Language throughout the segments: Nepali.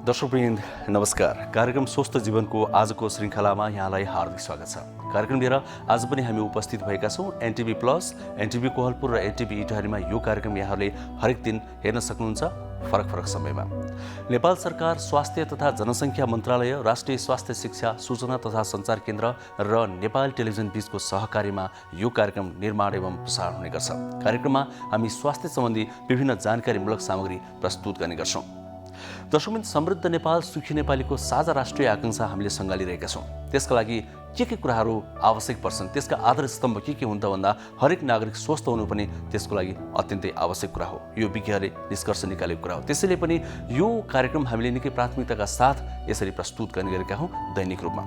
दर्शकवृन्द नमस्कार। कार्यक्रम स्वस्थ जीवनको आजको श्रृङ्खलामा यहाँलाई हार्दिक स्वागत छ। कार्यक्रम लिएर आज पनि हामी उपस्थित भएका छौँ एनटिभी प्लस, एनटिभी कोहलपुर र एनटिभी इटारीमा। यो कार्यक्रम यहाँले हरेक दिन हेर्न सक्नुहुन्छ फरक फरक समयमा। नेपाल सरकार स्वास्थ्य तथा जनसङ्ख्या मन्त्रालय, राष्ट्रिय स्वास्थ्य शिक्षा सूचना तथा सञ्चार केन्द्र र नेपाल टेलिभिजन बीचको सहकार्यमा यो कार्यक्रम निर्माण एवं प्रसारण हुने गर्छ। कार्यक्रममा हामी स्वास्थ्य सम्बन्धी विभिन्न जानकारीमूलक सामग्री प्रस्तुत गर्ने गर्छौँ। दर्शकवृन्द, समृद्ध नेपाल सुखी नेपालीको साझा राष्ट्रिय आकांक्षा हामीले सङ्गालिरहेका छौँ। त्यसका लागि के कुराहरू आवश्यक पर्छन्, त्यसका आधार स्तम्भ के हुन् त भन्दा हरेक नागरिक स्वस्थ हुनु पनि त्यसको लागि अत्यन्तै आवश्यक कुरा हो। यो विज्ञहरूले निष्कर्ष निकालेको कुरा हो। त्यसैले पनि यो कार्यक्रम हामीले निकै प्राथमिकताका साथ यसरी प्रस्तुत गर्ने गरेका हौँ दैनिक रूपमा।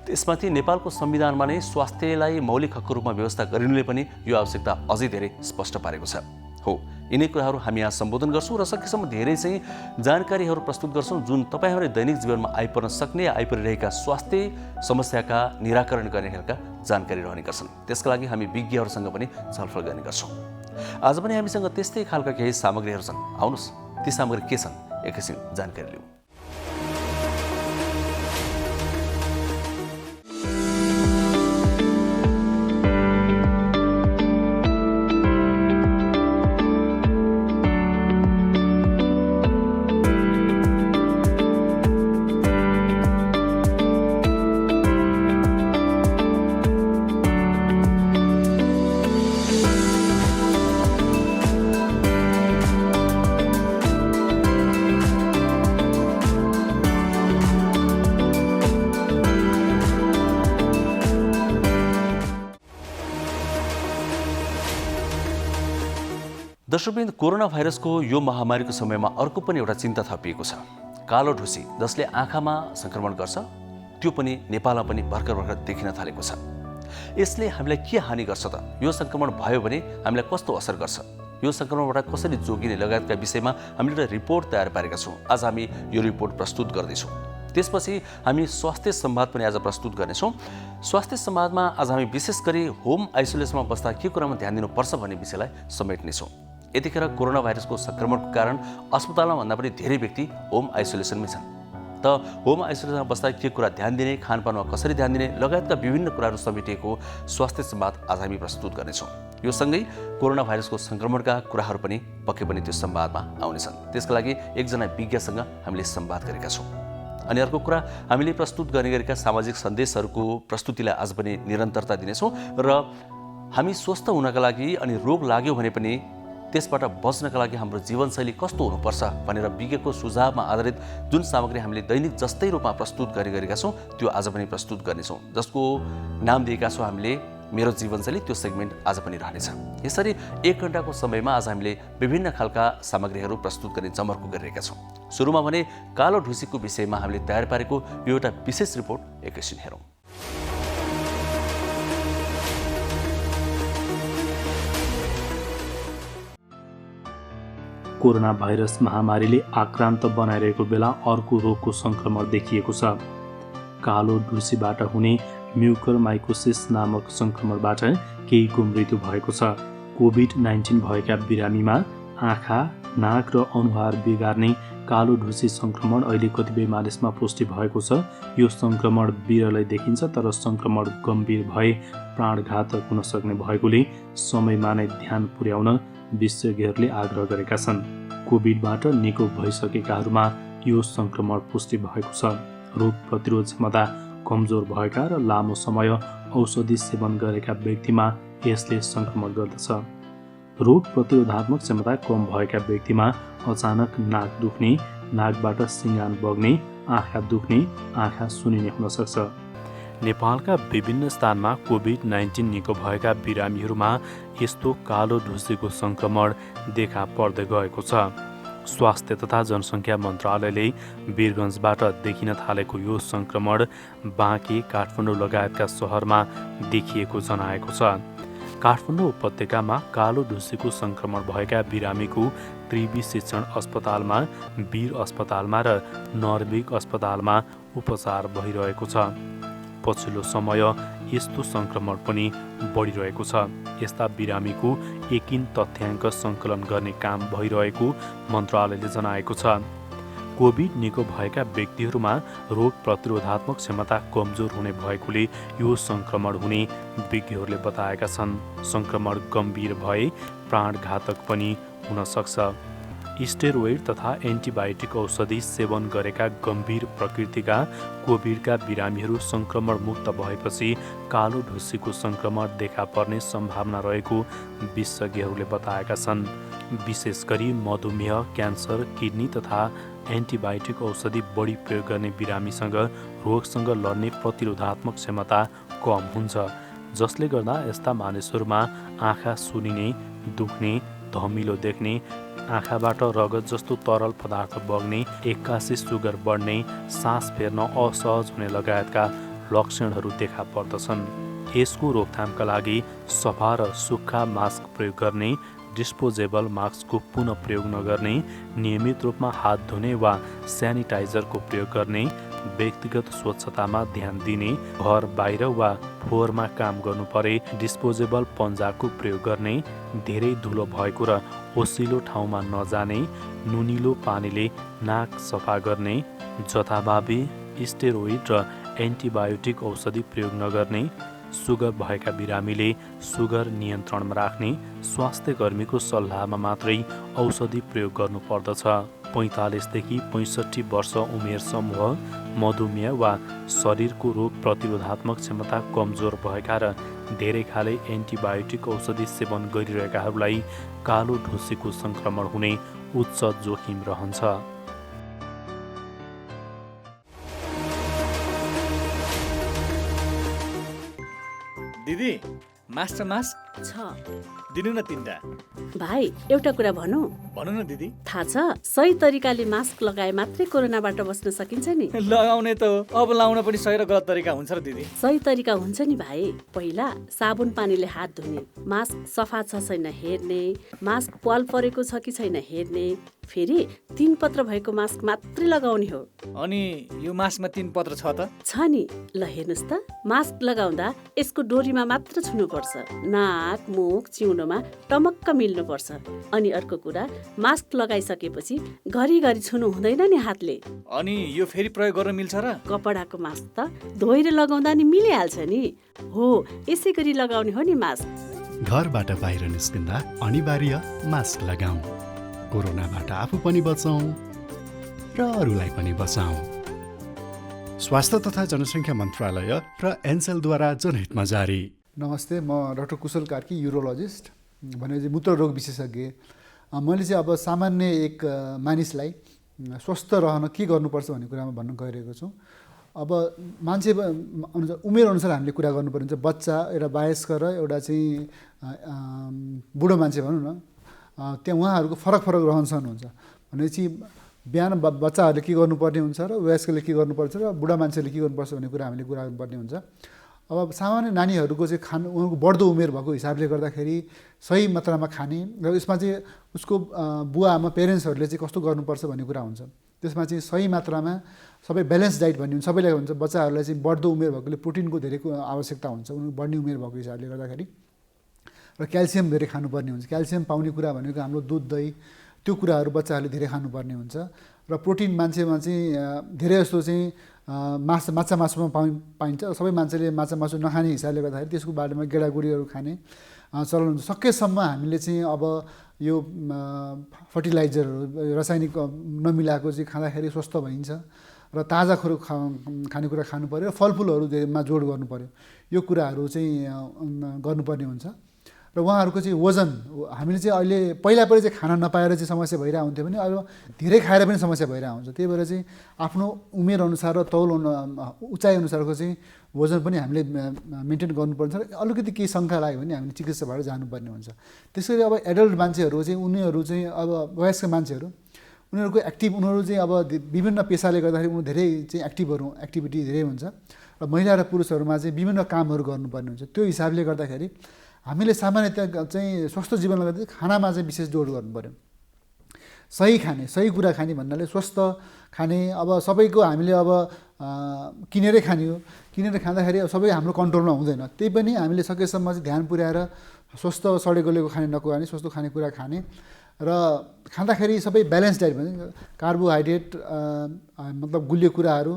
त्यसमाथि नेपालको संविधानमा नै स्वास्थ्यलाई मौलिक हकको रूपमा व्यवस्था गरिनुले पनि यो आवश्यकता अझै धेरै स्पष्ट पारेको छ। हो, यिनै कुराहरू हामी यहाँ सम्बोधन गर्छौँ र सकेसम्म धेरै चाहिँ जानकारीहरू प्रस्तुत गर्छौँ जुन तपाईँहरूले दैनिक जीवनमा आइपर्न सक्ने या आइपरिरहेका स्वास्थ्य समस्याका निराकरण गर्ने खालका जानकारी रहने गर्छन्। त्यसका लागि हामी विज्ञहरूसँग पनि छलफल गर्ने गर्छौँ। आज पनि हामीसँग त्यस्तै खालका केही सामग्रीहरू छन्। आउनुहोस्, ती सामग्री के छन् एकैछिन जानकारी लिउँ। दर्शकवृन्द, कोरोना भाइरसको यो महामारीको समयमा अर्को पनि एउटा चिन्ता थपिएको छ। कालो ढुसी, जसले आँखामा सङ्क्रमण गर्छ, त्यो पनि नेपालमा पनि भर्खर देखिन थालेको छ। यसले हामीलाई के हानि गर्छ त? यो सङ्क्रमण भयो भने हामीलाई कस्तो असर गर्छ? यो सङ्क्रमणबाट कसरी जोगिने लगायतका विषयमा हामीले एउटा रिपोर्ट तयार पारेका छौँ। आज हामी यो रिपोर्ट प्रस्तुत गर्दैछौँ। त्यसपछि हामी स्वास्थ्य संवाद पनि आज प्रस्तुत गर्नेछौँ। स्वास्थ्य संवादमा आज हामी विशेष गरी होम आइसोलेसनमा बस्दा के कुरामा ध्यान दिनुपर्छ भन्ने विषयलाई समेट्नेछौँ। यतिखेर कोरोना भाइरसको सङ्क्रमणको कारण अस्पतालमा भन्दा पनि धेरै व्यक्ति होम आइसोलेसनमै छन्। त होम आइसोलेसनमा बस्दा के कुरा ध्यान दिने, खानपानमा कसरी ध्यान दिने लगायतका विभिन्न कुराहरू समेटिएको स्वास्थ्य संवाद आज हामी प्रस्तुत गर्नेछौँ। यो सँगै कोरोना भाइरसको सङ्क्रमणका कुराहरू पनि पक्कै पनि त्यो संवादमा आउनेछन्। त्यसका लागि एकजना विज्ञसँग हामीले संवाद गरेका छौँ। अनि अर्को कुरा, हामीले प्रस्तुत गर्ने गरेका सामाजिक सन्देशहरूको प्रस्तुतिलाई आज पनि निरन्तरता दिनेछौँ र हामी स्वस्थ हुनका लागि अनि रोग लाग्यो भने पनि त्यसबाट बच्नका लागि हाम्रो जीवनशैली कस्तो हुनुपर्छ भनेर विज्ञको सुझावमा आधारित जुन सामग्री हामीले दैनिक जस्तै रूपमा प्रस्तुत गरेका छौँ त्यो आज पनि प्रस्तुत गर्नेछौँ, जसको नाम दिएका छौँ हामीले मेरो जीवनशैली। त्यो सेगमेन्ट आज पनि रहनेछ। यसरी 1 घण्टाको समयमा आज हामीले विभिन्न खालका सामग्रीहरू प्रस्तुत गर्ने जमर्को गरिरहेका छौँ। सुरुमा भने कालो ढुसीको विषयमा हामीले तयार पारेको यो एउटा विशेष रिपोर्ट एकैछिन हेरौँ। कोरोना भाइरस महामारीले आक्रान्त बनाइरहेको बेला अर्को रोगको सङ्क्रमण देखिएको छ। कालो ढुसीबाट हुने म्युकरमाइकोसिस नामक सङ्क्रमणबाट केहीको मृत्यु भएको छ। कोभिड-19 भएका बिरामीमा आँखा, नाक र अनुहार बिगार्ने कालो ढुसी सङ्क्रमण अहिले कतिपय मानिसमा पुष्टि भएको छ। यो सङ्क्रमण बिरलै देखिन्छ, तर सङ्क्रमण गम्भीर भए प्राणघातक हुन सक्ने भएकोले समयमा नै ध्यान पुर्याउन विशेषज्ञहरूले आग्रह गरेका छन्। कोभिडबाट निको भइसकेकाहरूमा यो सङ्क्रमण पुष्टि भएको छ। रोग प्रतिरोध क्षमता कमजोर भएका र लामो समय औषधि सेवन गरेका व्यक्तिमा यसले सङ्क्रमण गर्दछ। रोग प्रतिरोधात्मक क्षमता कम भएका व्यक्तिमा अचानक नाक दुख्ने, नाकबाट सिङ्गान बग्ने, आँखा दुख्ने, आँखा सुनिने हुन सक्छ। नेपालका विभिन्न स्थानमा कोभिड-19 निको भएका बिरामीहरूमा यस्तो कालो ढुसीको सङ्क्रमण देखा पर्दै गएको छ। स्वास्थ्य तथा जनसङ्ख्या मन्त्रालयले वीरगञ्जबाट देखिन थालेको यो सङ्क्रमण बाँके, काठमाडौँ लगायतका सहरमा देखिएको जनाएको छ। काठमाडौँ उपत्यकामा कालो ढुसीको सङ्क्रमण भएका बिरामीको त्रिवी शिक्षण अस्पतालमा, वीर अस्पतालमा र नर्विक अस्पतालमा उपचार भइरहेको छ। पछिल्लो समय यस्तो सङ्क्रमण पनि बढिरहेको छ। यस्ता बिरामीको एकिन तथ्याङ्क सङ्कलन गर्ने काम भइरहेको मन्त्रालयले जनाएको छ। कोभिड निको भएका व्यक्तिहरूमा रोग प्रतिरोधात्मक क्षमता कमजोर हुने भएकोले यो सङ्क्रमण हुने विज्ञहरूले बताएका छन्। सङ्क्रमण गम्भीर भए प्राणघातक पनि हुन सक्छ। स्टेरोइड तथा एन्टिबायोटिक औषधि सेवन गरेका गम्भीर प्रकृतिका कोभिडका बिरामीहरू सङ्क्रमण मुक्त भएपछि कालो ढुसीको सङ्क्रमण देखा पर्ने सम्भावना रहेको विशेषज्ञहरूले बताएका छन्। विशेष गरी मधुमेह, क्यान्सर, किडनी तथा एन्टिबायोटिक औषधि बढी प्रयोग गर्ने बिरामीसँग रोगसँग लड्ने प्रतिरोधात्मक क्षमता कम हुन्छ, जसले गर्दा यस्ता मानिसहरूमा आँखा सुनिने, दुख्ने, धमिलो देख्ने, आँखाबाट रगत जस्तो तरल पदार्थ बग्ने, एक्कासी सुगर बढ्ने, सास फेर्न असहज हुने लगायतका लक्षणहरू देखा पर्दछन्। यसको रोकथामका लागि सफा र सुक्खा मास्क प्रयोग गर्ने, डिस्पोजेबल मास्कको पुनः प्रयोग नगर्ने, नियमित रूपमा हात धुने वा सेनिटाइजरको प्रयोग गर्ने, व्यक्तिगत स्वच्छतामा ध्यान दिने, घर बाहिर वा फोहोरमा काम गर्नु परे डिस्पोजेबल पन्जाको प्रयोग गर्ने, धेरै धुलो भएको र ओसिलो ठाउँमा नजाने, नुनिलो पानीले नाक सफा गर्ने, जथाभावी स्टेरोइड र एन्टिबायोटिक औषधि प्रयोग नगर्ने, सुगर भएका बिरामीले सुगर नियन्त्रणमा राख्ने, स्वास्थ्य कर्मीको सल्लाहमा मात्रै औषधि प्रयोग गर्नुपर्दछ। 45 देखि 65 वर्ष उमेर समूह, मधुमेह वा शरीरको रोग प्रतिरोधात्मक क्षमता कमजोर भएका र धेरै खाले एन्टिबायोटिक औषधि सेवन गरिरहेकाहरूलाई कालो ढुसीको सङ्क्रमण हुने उच्च जोखिम रहन्छ। दिदी, मास्टर मास्क छ दिनु न 3टा। भाइ, एउटा कुरा भनौँ? भन न दिदी। थाहा छ, सही तरिकाले मास्क लगाए मात्रै कोरोनाबाट बस्न सकिन्छ नि। लगाउने त हो, अब लाउन पनि सही र गलत तरिका हुन्छ र दिदी। सही तरिका हुन्छ नि भाइ। पहिला साबुन पानीले हात धुने, मास्क सफा छ छैन हेर्ने, मास्क पाल परेको छ कि छैन हेर्ने, फेरि 3 पत्र भएको मास्क मात्रै लगाउने हो। अनि यो मास्कमा 3 पत्र छ त? छ नि। ल हेर्नुहोस् त, मास्क लगाउँदा यसको डोरीमा मात्र छुनुपर्छ, नाक, मुख, चिउनोमा टमक्क मिल्नुपर्छ। अनि अर्को कुरा, मास्क लगाइसकेपछि घरिघरि छुनु हुँदैन नि हातले। अनि यो फेरि प्रयोग गर्न मिल्छ र? कपडाको मास्क त धोएर लगाउँदा नि मिलिहाल्छ नि। हो, यसै गरी लगाउने हो नि मास्क। घरबाट बाहिर निस्किँदा अनिवार्य मास्क लगाऊ। कोरोनाबाट आफू पनि बचौँ र अरूलाई पनि बचाऊ। स्वास्थ्य तथा जनसङ्ख्या मन्त्रालय र एन्सेलद्वारा जनहितमा जारी। नमस्ते, म डाक्टर कुशल कार्की, युरोलोजिस्ट भनेपछि मूत्र रोग विशेषज्ञ। मैले चाहिँ अब सामान्य एक मानिसलाई स्वस्थ रहन के गर्नुपर्छ भन्ने कुरामा भन्न गइरहेको छु। अब मान्छे उमेर अनुसार हामीले कुरा गर्नुपर्ने हुन्छ। बच्चा, एउटा वयस्क र एउटा चाहिँ बुढो मान्छे भनौँ न, त्यहाँ उहाँहरूको फरक फरक रहनसहन हुन्छ। भनेपछि बिहान बच्चाहरूले के गर्नुपर्ने हुन्छ र वयस्कले के गर्नुपर्छ र बुढा मान्छेले के गर्नुपर्छ भन्ने कुरा हामीले कुरा गर्नुपर्ने हुन्छ। अब सामान्य नानीहरूको चाहिँ उहाँको बढ्दो उमेर भएको हिसाबले गर्दाखेरि सही मात्रामा खाने र यसमा चाहिँ उसको बुवा आमा पेरेन्ट्सहरूले चाहिँ कस्तो गर्नुपर्छ भन्ने कुरा हुन्छ। त्यसमा चाहिँ सही मात्रामा सबै ब्यालेन्स डाइट भन्ने हुन्छ। सबैलाई हुन्छ, बच्चाहरूलाई चाहिँ बढ्दो उमेर भएकोले प्रोटिनको धेरै आवश्यकता हुन्छ, उनीहरू बढ्ने उमेर भएको हिसाबले गर्दाखेरि, र क्याल्सियम धेरै खानुपर्ने हुन्छ। क्याल्सियम पाउने कुरा भनेको हाम्रो दुध, दही, त्यो कुराहरू बच्चाहरूले धेरै खानुपर्ने हुन्छ। र प्रोटिन मान्छेमा चाहिँ धेरै जस्तो चाहिँ माछा मासुमा पाइन्छ। सबै मान्छेले माछा मासु नखाने हिसाबले गर्दाखेरि त्यसको बारेमा गेडागुडीहरू खाने चलन हुन्छ। सकेसम्म हामीले चाहिँ अब यो फर्टिलाइजरहरू, रासायनिक नमिलाएको चाहिँ खाँदाखेरि स्वस्थ भइन्छ र ताजा खानेकुरा खानु पऱ्यो र फलफुलहरू धेरैमा जोड गर्नु पऱ्यो। यो कुराहरू चाहिँ गर्नुपर्ने हुन्छ। र उहाँहरूको चाहिँ वजन, हामीले चाहिँ अहिले पहिला चाहिँ खाना नपाएर चाहिँ समस्या भइरहेको हुन्थ्यो भने अब धेरै खाएर पनि समस्या भइरहेको हुन्छ। त्यही भएर चाहिँ आफ्नो उमेर अनुसार र तौल उचाइ अनुसारको चाहिँ वजन पनि हामीले मेन्टेन गर्नुपर्छ। र अलिकति केही शङ्का लाग्यो भने हामीले चिकित्साबाट जानुपर्ने हुन्छ। त्यसरी अब एडल्ट मान्छेहरू चाहिँ उनीहरू चाहिँ अब वयस्क मान्छेहरू, उनीहरूको उनीहरू चाहिँ अब विभिन्न पेसाले गर्दाखेरि उनीहरू धेरै चाहिँ एक्टिभिटी धेरै हुन्छ र महिला र पुरुषहरूमा चाहिँ विभिन्न कामहरू गर्नुपर्ने हुन्छ। त्यो हिसाबले गर्दाखेरि हामीले सामान्यतया चाहिँ स्वस्थ जीवन लगाउँदा खानामा चाहिँ विशेष जोड गर्नु पऱ्यो। सही खाने, सही कुरा खाने भन्नाले स्वस्थ खाने। अब सबैको हामीले अब किनेरै खाने हो, किनेर खाँदाखेरि सबै हाम्रो कन्ट्रोलमा हुँदैन। त्यही पनि हामीले सकेसम्म चाहिँ ध्यान पुर्याएर स्वस्थ सडेकोलेको खाने नखाने, स्वस्थ खानेकुरा खाने र खाँदाखेरि सबै ब्यालेन्स डाइट भन्छ कार्बोहाइड्रेट मतलब गुलियो कुराहरू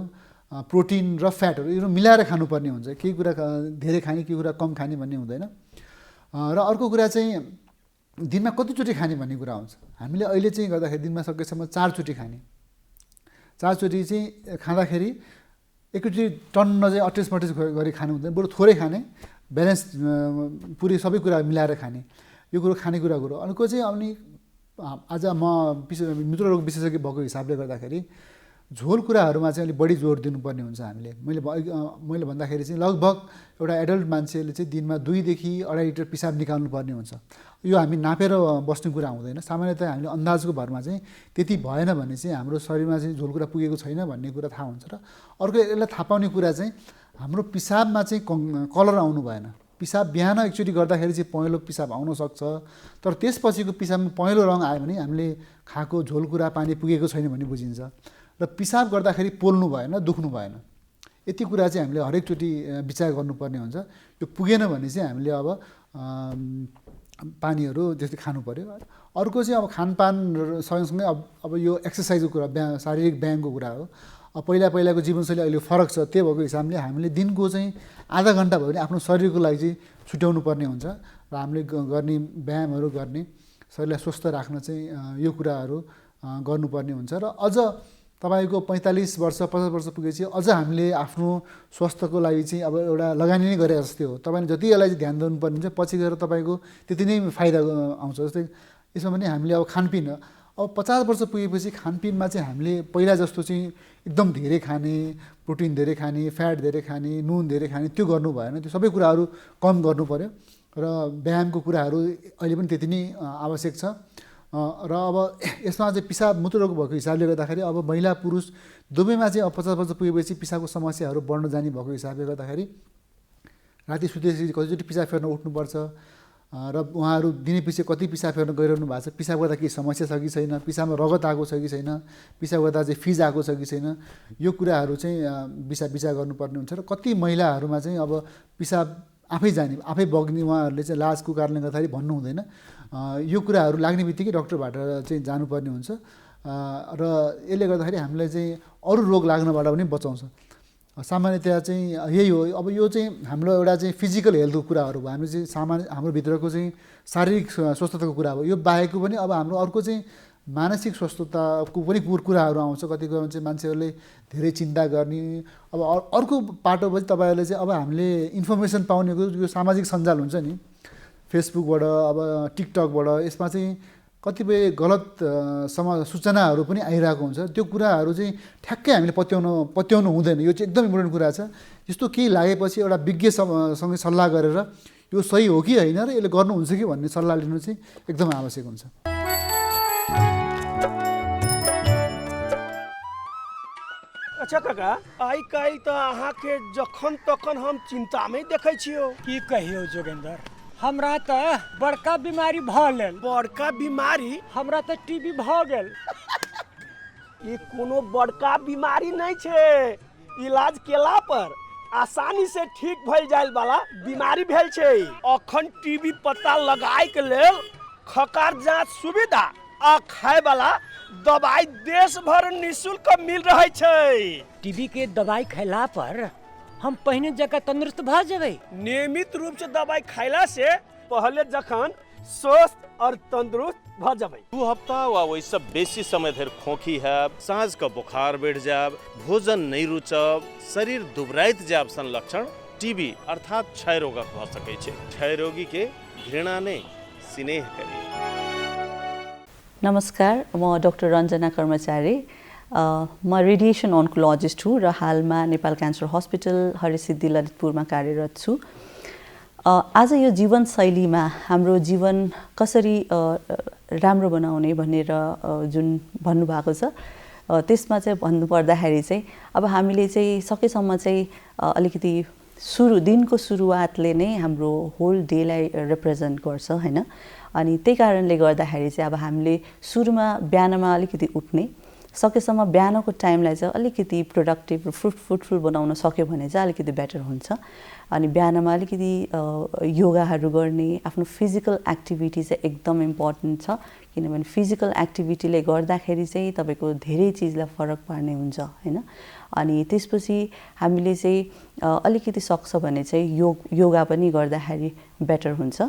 प्रोटिन र फ्याटहरू यो मिलाएर खानुपर्ने हुन्छ केही कुरा धेरै खाने केही कुरा कम खाने भन्ने हुँदैन र अर्को कुरा चाहिँ दिनमा कतिचोटि खाने भन्ने कुरा हुन्छ हामीले अहिले चाहिँ गर्दाखेरि दिनमा सकेसम्म 4 चोटि खाने 4 चोटि चाहिँ खाँदाखेरि एकचोटि टन्न चाहिँ अटेस गरी खानु हुँदैन बरु थोरै खाने ब्यालेन्स पुरै सबै कुरा मिलाएर खाने यो कुरो खानेकुरा कुरो अर्को चाहिँ अनि आज म मूत्ररोग विशेषज्ञ भएको हिसाबले गर्दाखेरि झोल कुराहरूमा चाहिँ अलिक बढी जोड दिनुपर्ने हुन्छ हामीले मैले भन्दाखेरि चाहिँ लगभग एउटा एडल्ट मान्छेले चाहिँ दिनमा 2 देखि 2.5 लिटर पिसाब निकाल्नु पर्ने हुन्छ यो हामी नापेर बस्ने कुरा हुँदैन सामान्यतया हामीले अन्दाजको भरमा चाहिँ त्यति भएन भने चाहिँ हाम्रो शरीरमा चाहिँ झोल कुरा पुगेको छैन भन्ने कुरा थाहा हुन्छ र अर्को यसलाई थाहा पाउने कुरा चाहिँ हाम्रो पिसाबमा चाहिँ कलर आउनु भएन पिसाब बिहान एकचोटि गर्दाखेरि चाहिँ पहेँलो पिसाब आउन सक्छ तर त्यसपछिको पिसाबमा पहेँलो रङ आयो भने हामीले खाएको झोल कुरा पानी पुगेको छैन भन्ने बुझिन्छ र पिसाब गर्दाखेरि पोल्नु भएन दुख्नु भएन यति कुरा चाहिँ हामीले हरेकचोटि विचार गर्नुपर्ने हुन्छ यो पुगेन भने चाहिँ हामीले अब पानीहरू जस्तै खानु पर्यो अर्को चाहिँ अब खानपान सँगसँगै अब यो एक्सर्साइजको कुरा शारीरिक व्यायामको कुरा हो पहिलाको जीवनशैली अहिले फरक छ त्यही भएको हिसाबले हामीले दिनको चाहिँ आधा घन्टा भयो भने आफ्नो शरीरको लागि चाहिँ छुट्याउनु पर्ने हुन्छ र हामीले गर्ने व्यायामहरू गर्ने शरीरलाई स्वस्थ राख्न चाहिँ यो कुराहरू गर्नुपर्ने हुन्छ र अझ तपाईको 45 वर्ष 50 वर्ष पुगेपछि अझ हामीले आफ्नो स्वास्थ्यको लागि चाहिँ अब एउटा लगानी नै गरे जस्तै हो तपाईले जति यसलाई ध्यान दिनुपर्ने हुन्छ पछि गएर तपाईको त्यति नै फाइदा आउँछ जस्तै यसमा पनि हामीले अब खानपिन अब 50 वर्ष पुगेपछि खानपिनमा चाहिँ हामीले पहिला जस्तो चाहिँ एकदम धेरै खाने प्रोटिन धेरै खाने फ्याट धेरै खाने नुन धेरै खाने त्यो गर्नु भएन त्यो सबै कुराहरू कम गर्नु पर्यो र व्यायामको कुराहरू अहिले पनि त्यति नै आवश्यक छ र अब यसमा चाहिँ पिसाब मूत्ररोग भएको हिसाबले गर्दाखेरि अब महिला पुरुष दुवैमा चाहिँ अब 50 वर्ष पुगेपछि पिसाबको समस्याहरू बढ्न जाने भएको हिसाबले गर्दाखेरि राति सुतेपछि कतिचोटि पिसाब फेर्न उठ्नुपर्छ र उहाँहरू दिने पछि कति पिसाब फेर्न गइरहनु भएको छ पिसाब गर्दा केही समस्या छ कि छैन पिसाबमा रगत आएको छ कि छैन पिसाब गर्दा चाहिँ फिज आएको छ कि छैन यो कुराहरू चाहिँ विचार गर्नुपर्ने हुन्छ र कति महिलाहरूमा चाहिँ अब पिसाब आफै जाने आफै बग्ने उहाँहरूले चाहिँ लाजको कारणले गर्दाखेरि भन्नु हुँदैन यो कुराहरू लाग्ने बित्तिकै डक्टरबाट चाहिँ जानुपर्ने हुन्छ र यसले गर्दाखेरि हामीलाई चाहिँ अरू रोग लाग्नबाट पनि बचाउँछ सामान्यतया चाहिँ यही हो अब यो चाहिँ हाम्रो एउटा चाहिँ फिजिकल हेल्थको कुराहरू भयो हामी चाहिँ हाम्रो भित्रको चाहिँ शारीरिक स्वस्थताको कुरा हो यो बाहेकको पनि अब हाम्रो अर्को चाहिँ मानसिक स्वस्थताको पनि कुराहरू आउँछ कति कुरा चाहिँ मान्छेहरूले धेरै चिन्ता गर्ने अब अर्को पाटो पनि तपाईँहरूले चाहिँ अब हामीले इन्फर्मेसन पाउनेको यो सामाजिक सञ्जाल हुन्छ नि फेसबुकबाट अब टिकटकबाट यसमा चाहिँ कतिपय गलत सूचनाहरू पनि आइरहेको हुन्छ त्यो कुराहरू चाहिँ ठ्याक्कै हामीले पत्याउनु हुँदैन यो चाहिँ एकदम इम्पोर्टेन्ट कुरा छ यस्तो केही लागेपछि एउटा विज्ञसँग सल्लाह गरेर यो सही हो कि होइन र यसले गर्नुहुन्छ कि भन्ने सल्लाह लिनु चाहिँ एकदम आवश्यक हुन्छ अच्छा काका आइ काल्हि त अहाँके जखन तखन हम चिन्तामे देखै छियौ की कहियो जोगेंद्र हमरा त बड़का बीमारी भ गेल बड़का बीमारी हमरा त टीबी भ गेल ई कोनो बड़का बीमारी नहीं छै इलाज केला पर आसानी से ठीक भइल जाइल वाला बीमारी भेल छै अखन टीबी पता लगाय के लेल खकार जांच सुविधा आ खाए वाला दवाई देश भर निःशुल्क मिल रहे छै टीबी के दवाई खैला पर हम पहले जगह तंदुरुस्त भ जेबै नियमित रूप से दवाई खैला से पहले जखन स्वस्थ और तंदुरुस्त भ जेबै 2 हफ्ता वा वैसे बेसी समय धरि खोखी है सांझ का बुखार बढ़ जाब भोजन नहीं रुचब शरीर दुबराइत जाब सन लक्षण टीबी अर्थात क्षय रोगक भ सकै छै क्षय रोगी के घृणा नै स्नेह करी नमस्कार म डाक्टर रञ्जना कर्मचारी म रेडिएसन अन्कोलोजिस्ट हुँ र हालमा नेपाल क्यान्सर हस्पिटल हरिसिद्धि ललितपुरमा कार्यरत छु आज यो जीवनशैलीमा हाम्रो जीवन कसरी राम्रो बनाउने भनेर जुन भन्नुभएको छ त्यसमा चाहिँ भन्नुपर्दाखेरि चाहिँ अब हामीले चाहिँ सकेसम्म चाहिँ अलिकति दिनको सुरुवातले नै हाम्रो होल डेलाई रिप्रेजेन्ट गर्छ हैन अनि त्यही कारणले गर्दाखेरि चाहिँ अब हामीले सुरुमा बिहानमा अलिकति उठ्ने सकेसम्म बिहानको टाइमलाई चाहिँ अलिकति प्रोडक्टिभ र फ्रुटफुल बनाउन सक्यो भने चाहिँ अलिकति बेटर हुन्छ। अनि बिहानमा अलिकति योगाहरू गर्ने, आफ्नो फिजिकल एक्टिभिटी चाहिँ एकदम इम्पोर्टेन्ट छ, किनभने फिजिकल एक्टिभिटीले गर्दाखेरि चाहिँ तपाईँको धेरै चिजलाई फरक पार्ने हुन्छ हैन। अनि त्यसपछि हामीले चाहिँ अलिकति सक्छ भने चाहिँ योगा पनि गर्दाखेरि बेटर हुन्छ।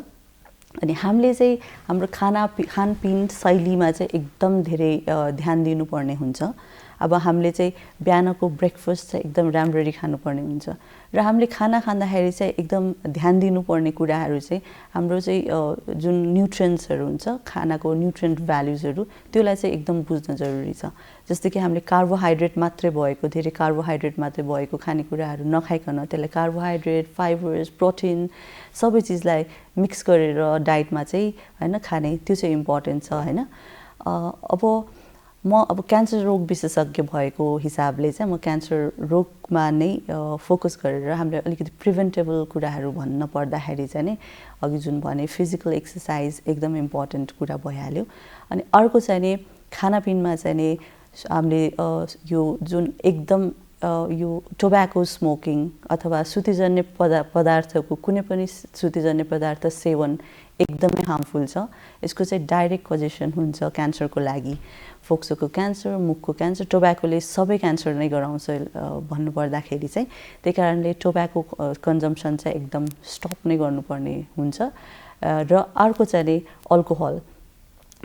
अनि हामीले चाहिँ हाम्रो खानपिन शैलीमा चाहिँ एकदम धेरै ध्यान दिनुपर्ने हुन्छ। अब हामीले चाहिँ बिहानको ब्रेकफास्ट चाहिँ एकदम राम्ररी खानुपर्ने हुन्छ र हामीले खाना खाँदाखेरि चाहिँ एकदम ध्यान दिनुपर्ने कुराहरू चाहिँ हाम्रो चाहिँ जुन न्युट्रियन्ट्सहरू हुन्छ, खानाको न्युट्रियन्ट भ्याल्युजहरू, त्यसलाई चाहिँ एकदम बुझ्न जरुरी छ। जस्तै कि हामीले कार्बोहाइड्रेट मात्रै भएको, धेरै कार्बोहाइड्रेट मात्रै भएको खानेकुराहरू नखाइकन त्यसलाई कार्बोहाइड्रेट, फाइबर्स, प्रोटिन सबै चिजलाई मिक्स गरेर डाइटमा चाहिँ हैन खाने, त्यो चाहिँ इम्पोर्टेन्ट छ हैन। अब क्यान्सर रोग विशेषज्ञ भएको हिसाबले चाहिँ म क्यान्सर रोगमा नै फोकस गरेर हामीले अलिकति प्रिभेन्टेबल कुराहरू भन्न पर्दाखेरि चाहिँ नि अघि जुन भने फिजिकल एक्सर्साइज एकदम इम्पोर्टेन्ट कुरा भइहाल्यो। अनि अर्को चाहिँ नि खानापिनमा चाहिँ नि हामीले यो जुन एकदम यो टोब्याको स्मोकिङ अथवा सुतिजन्य पदार्थको कुनै पनि सुतिजन्य पदार्थ सेवन एकदमै हार्मफुल छ। यसको चाहिँ डाइरेक्ट कजेसन हुन्छ क्यान्सरको लागि। फोक्सोको क्यान्सर, मुखको क्यान्सर, टोब्याकोले सबै क्यान्सर नै गराउँछ भन्नुपर्दाखेरि चाहिँ। त्यही कारणले टोब्याको कन्जम्सन चाहिँ एकदम स्टप नै गर्नुपर्ने हुन्छ। र अर्को चाहिँ नि अल्कोहल,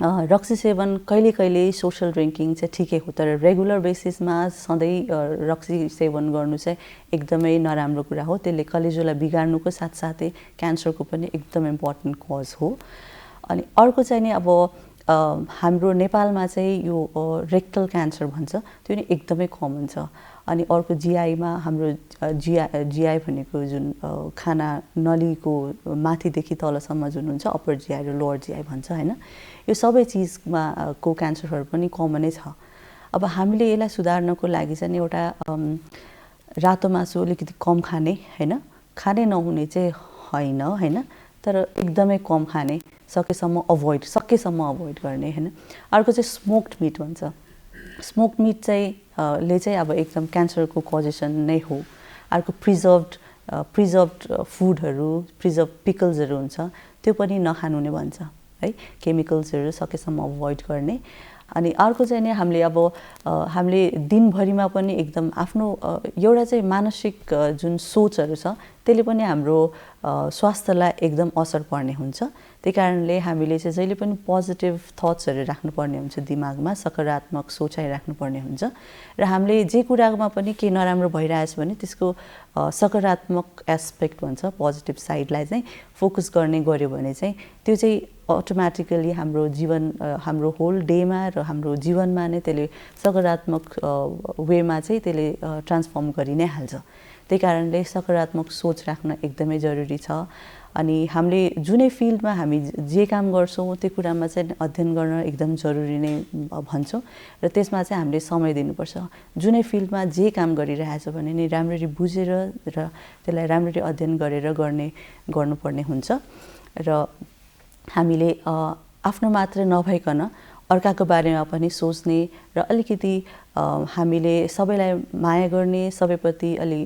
रक्सी सेवन कहिले सोसल ड्रिङ्किङ चाहिँ ठिकै हो, तर रेगुलर बेसिसमा सधैँ रक्सी सेवन गर्नु चाहिँ एकदमै नराम्रो कुरा हो। त्यसले कलेजोलाई बिगार्नुको साथसाथै क्यान्सरको पनि एकदम इम्पोर्टेन्ट कज हो। अनि अर्को चाहिँ नि अब हाम्रो नेपालमा चाहिँ यो रेक्टल क्यान्सर भन्छ, त्यो नि एकदमै कमन छ। अनि अर्को जिआईमा हाम्रो जिआई भनेको जुन खाना नलीको माथिदेखि तलसम्म जुन हुन्छ अप्पर जिआई र लोवर जिआई भन्छ हैन, यो सबै चिजमा को क्यान्सरहरू पनि कमनै छ। अब हामीले यसलाई सुधार्नको लागि चाहिँ एउटा रातो मासु अलिकति कम खाने हैन, खाने नहुने चाहिँ हैन, तर एकदमै कम खाने, सकेसम्म अभोइड गर्ने हैन। अर्को चाहिँ स्मोक्ड मिट भन्छ। स्मोक्ड मिट चाहिँ ले चाहिँ अब एकदम क्यान्सरको कजेसन नै हो। अर्को प्रिजर्भड फुडहरू, प्रिजर्भ पिकल्सहरू हुन्छ, त्यो पनि नखानु नै भन्छ है, केमिकल्सहरू सकेसम्म अभोइड गर्ने। अनि अर्को चाहिँ नि हामीले दिनभरिमा पनि एकदम आफ्नो एउटा चाहिँ मानसिक जुन सोचहरू छ त्यसले पनि हाम्रो स्वास्थ्यलाई एकदम असर पर्ने हुन्छ। त्यही कारणले हामीले चाहिँ जहिले पनि पोजिटिभ थट्सहरू राख्नुपर्ने हुन्छ, दिमागमा सकारात्मक सोचाइ राख्नुपर्ने हुन्छ। र हामीले जे कुरामा पनि केही नराम्रो भइरहेछ भने त्यसको सकारात्मक एस्पेक्ट भन्छ, पोजिटिभ साइडलाई चाहिँ फोकस गऱ्यो भने चाहिँ त्यो चाहिँ अटोमेटिकली हाम्रो होल डेमा र हाम्रो जीवनमा नै त्यसले सकारात्मक वेमा चाहिँ त्यसले ट्रान्सफर्म गरि नै हाल्छ। त्यही कारणले सकारात्मक सोच राख्न एकदमै जरुरी छ। अनि हामीले जुनै फिल्डमा हामी जे काम गर्छौँ त्यो कुरामा चाहिँ अध्ययन गर्न एकदम जरुरी नै भन्छौँ र त्यसमा चाहिँ हामीले समय दिनुपर्छ। जुनै फिल्डमा जे काम गरिरहेछ भने नि राम्ररी बुझेर र त्यसलाई राम्ररी अध्ययन गरेर गर्नुपर्ने हुन्छ। र हामीले आफ्नो मात्र नभइकन अर्काको बारेमा पनि सोच्ने र अलिकति हामीले सबैलाई माया गर्ने, सबैप्रति अलि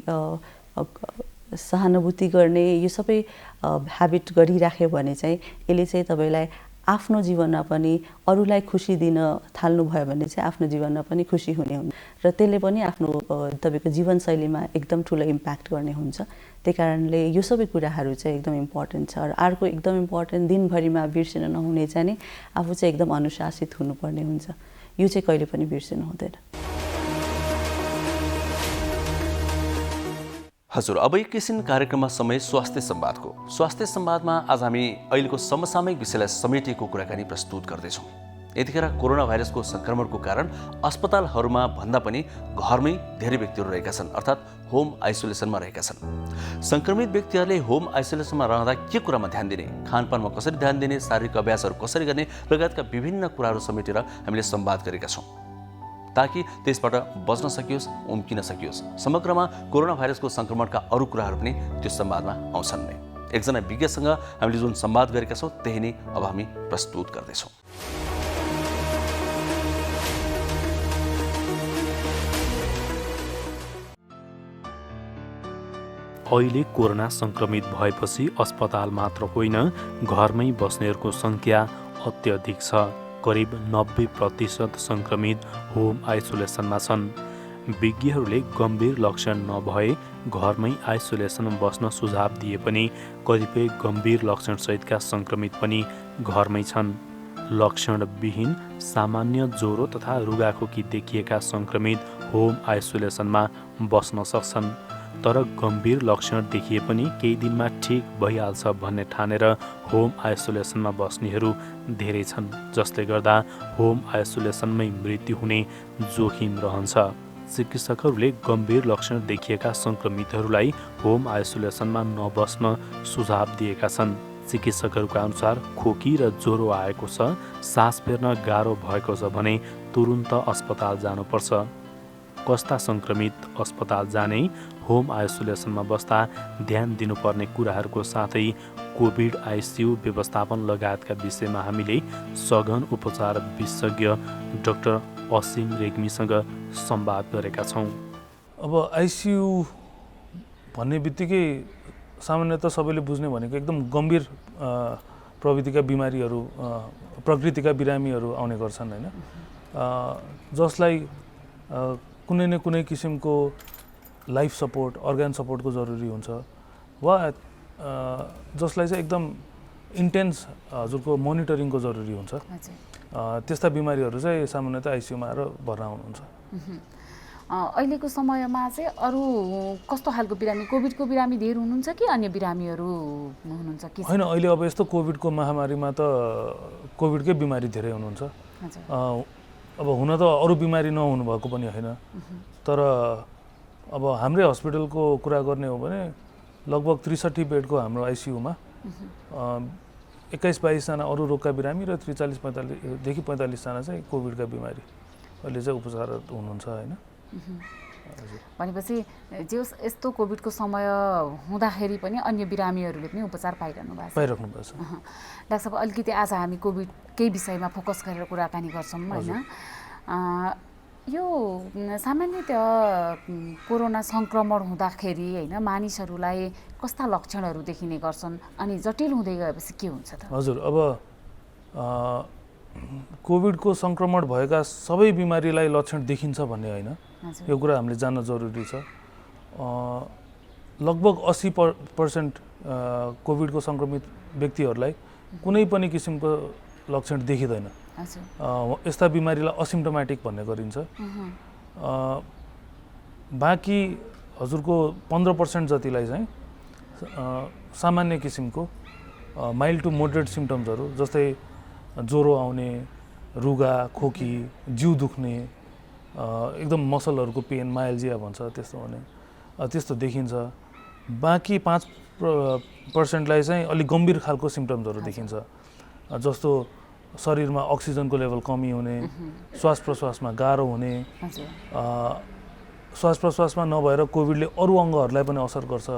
सहानुभूति गर्ने, यो सबै ह्याबिट गरिराख्यो भने चाहिँ यसले चाहिँ तपाईँलाई आफ्नो जीवनमा पनि अरूलाई खुसी दिन थाल्नुभयो भने चाहिँ आफ्नो जीवनमा पनि खुसी हुने हुन्छ र त्यसले पनि आफ्नो तपाईँको जीवनशैलीमा एकदम ठुलो इम्प्याक्ट गर्ने हुन्छ। त्यही कारणले यो सबै कुराहरू चाहिँ एकदम इम्पोर्टेन्ट छ। र अर्को एकदम इम्पोर्टेन्ट, दिनभरिमा बिर्सिन नहुने चाहिँ नि आफू चाहिँ एकदम अनुशासित हुनुपर्ने हुन्छ। यो चाहिँ कहिले पनि बिर्सिनु हुँदैन। हजुर, अब एकैछिन कार्यक्रममा समय स्वास्थ्य संवादमा आज हामी अहिलेको समसामयिक विषयलाई समेटिएको कुराकानी प्रस्तुत गर्दैछौँ। यतिखेर कोरोना भाइरसको संक्रमणको कारण अस्पतालहरूमा भन्दा पनि घरमै धेरै व्यक्तिहरू रहेका छन्, अर्थात् होम आइसोलेसनमा रहेका छन्। संक्रमित व्यक्तिहरूले होम आइसोलेसनमा रहँदा के कुरामा ध्यान दिने, खानपानमा कसरी ध्यान दिने, शारीरिक अभ्यासहरू कसरी गर्ने लगायतका विभिन्न कुराहरू समेटेर हामीले संवाद गरेका छौँ ताकि त्यसबाट बच्न सकियोस्, उम्किन सकियोस्। समग्रमा कोरोना भाइरसको संक्रमणका अरू कुराहरू पनि त्यो संवादमा आउँछन् नै। एकजना विज्ञसँग हामीले जुन संवाद गरेका छौँ त्यही नै अब हामी प्रस्तुत गर्दैछौँ। अहिले कोरोना सङ्क्रमित भएपछि अस्पताल मात्र होइन घरमै बस्नेहरूको सङ्ख्या अत्यधिक छ। करिब 90% सङ्क्रमित होम आइसोलेसनमा छन्। विज्ञहरूले गम्भीर लक्षण नभए घरमै आइसोलेसनमा बस्न सुझाव दिए पनि कतिपय गम्भीर लक्षणसहितका सङ्क्रमित पनि घरमै छन्। लक्षणविहीन सामान्य ज्वरो तथा रुगाखोकी देखिएका सङ्क्रमित होम आइसोलेसनमा बस्न सक्छन्। तर गम्भीर लक्षण देखिए पनि केही दिनमा ठिक भइहाल्छ भन्ने ठानेर होम आइसोलेसनमा बस्नेहरू धेरै छन्, जसले गर्दा होम आइसोलेसनमै मृत्यु हुने जोखिम रहन्छ। चिकित्सकहरूले गम्भीर लक्षण देखिएका सङ्क्रमितहरूलाई होम आइसोलेसनमा नबस्न सुझाव दिएका छन्। चिकित्सकहरूका अनुसार खोकी र ज्वरो आएको छ, सास फेर्न गाह्रो भएको छ भने तुरुन्त अस्पताल जानुपर्छ। कस्ता सङ्क्रमित अस्पताल जाने, होम आइसोलेसनमा बस्दा ध्यान दिनुपर्ने कुराहरूको साथै कोभिड आइसियु व्यवस्थापन लगायतका विषयमा हामीले सघन उपचार विशेषज्ञ डाक्टर असीम रेग्मीसँग संवाद गरेका छौँ। अब आइसियु भन्ने बित्तिकै सामान्यतः सबैले बुझ्ने भनेको एकदम गम्भीर प्रवृत्तिका बिमारीहरू, प्रकृतिका बिरामीहरू आउने गर्छन् होइन, जसलाई कुनै न कुनै किसिमको लाइफ सपोर्ट, अर्गान सपोर्टको जरुरी हुन्छ वा जसलाई चाहिँ एकदम इन्टेन्स हजुरको मोनिटरिङको जरुरी हुन्छ। त्यस्ता बिमारीहरू चाहिँ सामान्यतः आइसियुमा आएर भर्ना हुनुहुन्छ। अहिलेको समयमा चाहिँ अरू कस्तो खालको बिरामी, कोभिडको बिरामी धेरै हुनुहुन्छ कि अन्य बिरामीहरू हुनुहुन्छ कि? होइन, अहिले अब यस्तो कोभिडको महामारीमा त कोभिडकै बिमारी धेरै हुनुहुन्छ। अब हुन त अरू बिमारी नहुनु भएको पनि होइन, तर अब हाम्रै हस्पिटलको कुरा गर्ने हो भने लगभग 63 बेडको हाम्रो आइसियुमा 21-22 जना अरू रोगका बिरामी र 40-45देखि 45 जना चाहिँ कोभिडका बिमारी अहिले चाहिँ उपचार हुनुहुन्छ होइन। भनेपछि जे यस्तो कोभिडको समय हुँदाखेरि पनि अन्य बिरामीहरूले पनि उपचार पाइराख्नु भएको छ। डाक्टर साहब, अलिकति आज हामी कोभिडकै विषयमा फोकस गरेर कुराकानी गर्छौँ होइन। यो सामान्यतः कोरोना सङ्क्रमण हुँदाखेरि होइन मानिसहरूलाई कस्ता लक्षणहरू देखिने गर्छन् अनि जटिल हुँदै गएपछि के हुन्छ त? हजुर, अब कोभिडको सङ्क्रमण भएका सबै बिमारीलाई लक्षण देखिन्छ भन्ने होइन, यो कुरा हामीले जान्न जरुरी छ। लगभग 80% कोभिडको सङ्क्रमित व्यक्तिहरूलाई कुनै पनि किसिमको लक्षण देखिँदैन। यस्ता बिमारीलाई असिम्टोमेटिक भन्ने गरिन्छ। बाँकी हजुरको 15% जतिलाई चाहिँ सामान्य किसिमको माइल्ड टु मोडरेट सिम्टम्सहरू, जस्तै ज्वरो आउने, रुगा खोकी, जिउ दुख्ने, एकदम मसलहरूको पेन, माइल्जिया भन्छ त्यस्तो हुने, त्यस्तो देखिन्छ। बाँकी 5%लाई चाहिँ अलिक गम्भीर खालको सिम्टम्सहरू देखिन्छ, जस्तो शरीरमा अक्सिजनको लेभल कमी हुने, श्वास प्रश्वासमा गाह्रो हुने, श्वास प्रश्वासमा नभएर कोभिडले अरू अङ्गहरूलाई पनि असर गर्छ,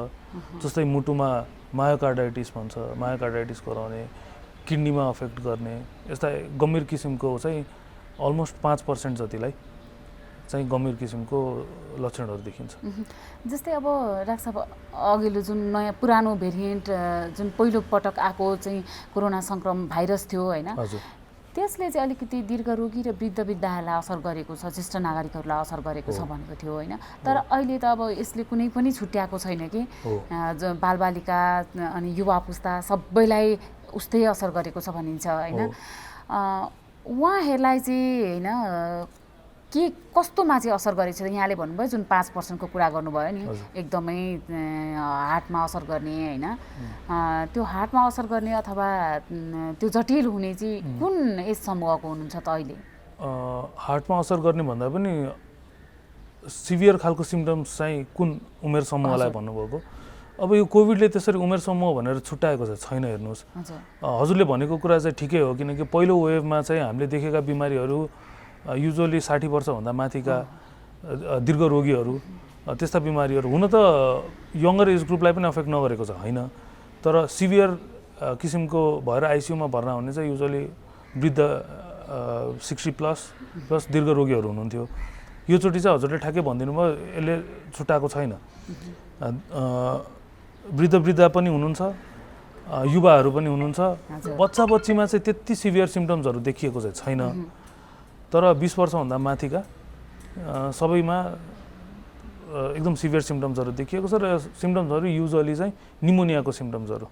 जस्तै मुटुमा मायोकार्डाइटिस भन्छ, मायोकार्डाइटिस गराउने, किडनीमा अफेक्ट गर्ने, यस्ता गम्भीर किसिमको चाहिँ अलमोस्ट 5% जतिलाई चाहिँ गम्भीर किसिमको लक्षणहरू देखिन्छ। जस्तै अब डाक्टर साहब, अघिल्लो जुन नयाँ पुरानो भेरिएन्ट जुन पहिलो पटक आएको चाहिँ कोरोना सङ्क्रमण भाइरस थियो होइन, त्यसले चाहिँ अलिकति दीर्घरोगी र वृद्ध वृद्धाहरूलाई असर गरेको छ, ज्येष्ठ नागरिकहरूलाई असर गरेको छ भनेको थियो होइन। तर अहिले त अब यसले कुनै पनि छुट्याएको छैन कि बालबालिका अनि युवा पुस्ता सबैलाई उस्तै असर गरेको छ भनिन्छ होइन। उहाँहरूलाई चाहिँ होइन के कस्तोमा चाहिँ असर गरेको छ? यहाँले भन्नुभयो जुन 5%को कुरा गर्नुभयो नि, एकदमै हार्टमा असर गर्ने होइन, त्यो हार्टमा असर गर्ने अथवा त्यो जटिल हुने चाहिँ कुन एज समूहको हुनुहुन्छ त अहिले? हार्टमा असर गर्ने भन्दा पनि सिभियर खालको सिम्टम्स चाहिँ कुन उमेर समूहलाई भन्नुभएको? अब यो कोभिडले त्यसरी उमेर समूह भनेर छुट्याएको छैन। हेर्नुहोस्, हजुरले भनेको कुरा चाहिँ ठिकै हो, किनकि पहिलो वेभमा चाहिँ हामीले देखेका बिमारीहरू युजुअली 60 वर्षभन्दा माथिका दीर्घ रोगीहरू, त्यस्ता बिमारीहरू हुन त यङ्गर एज ग्रुपलाई पनि अफेक्ट नगरेको छ होइन, तर सिभियर किसिमको भएर आइसियुमा भर्ना हुने चाहिँ युजुअली वृद्ध 60+ दीर्घ रोगीहरू हुनुहुन्थ्यो। योचोटि चाहिँ हजुरले ठ्याक्कै भनिदिनु भयो, यसले छुट्याएको छैन। वृद्धा पनि हुनुहुन्छ, युवाहरू पनि हुनुहुन्छ। बच्चा बच्चीमा चाहिँ त्यति सिभियर सिम्टम्सहरू देखिएको चाहिँ छैन, तर 20 वर्षभन्दा माथिका सबैमा एकदम सिभियर सिम्टम्सहरू देखिएको छ। र सिम्टम्सहरू युजुअली चाहिँ निमोनियाको सिम्टम्सहरू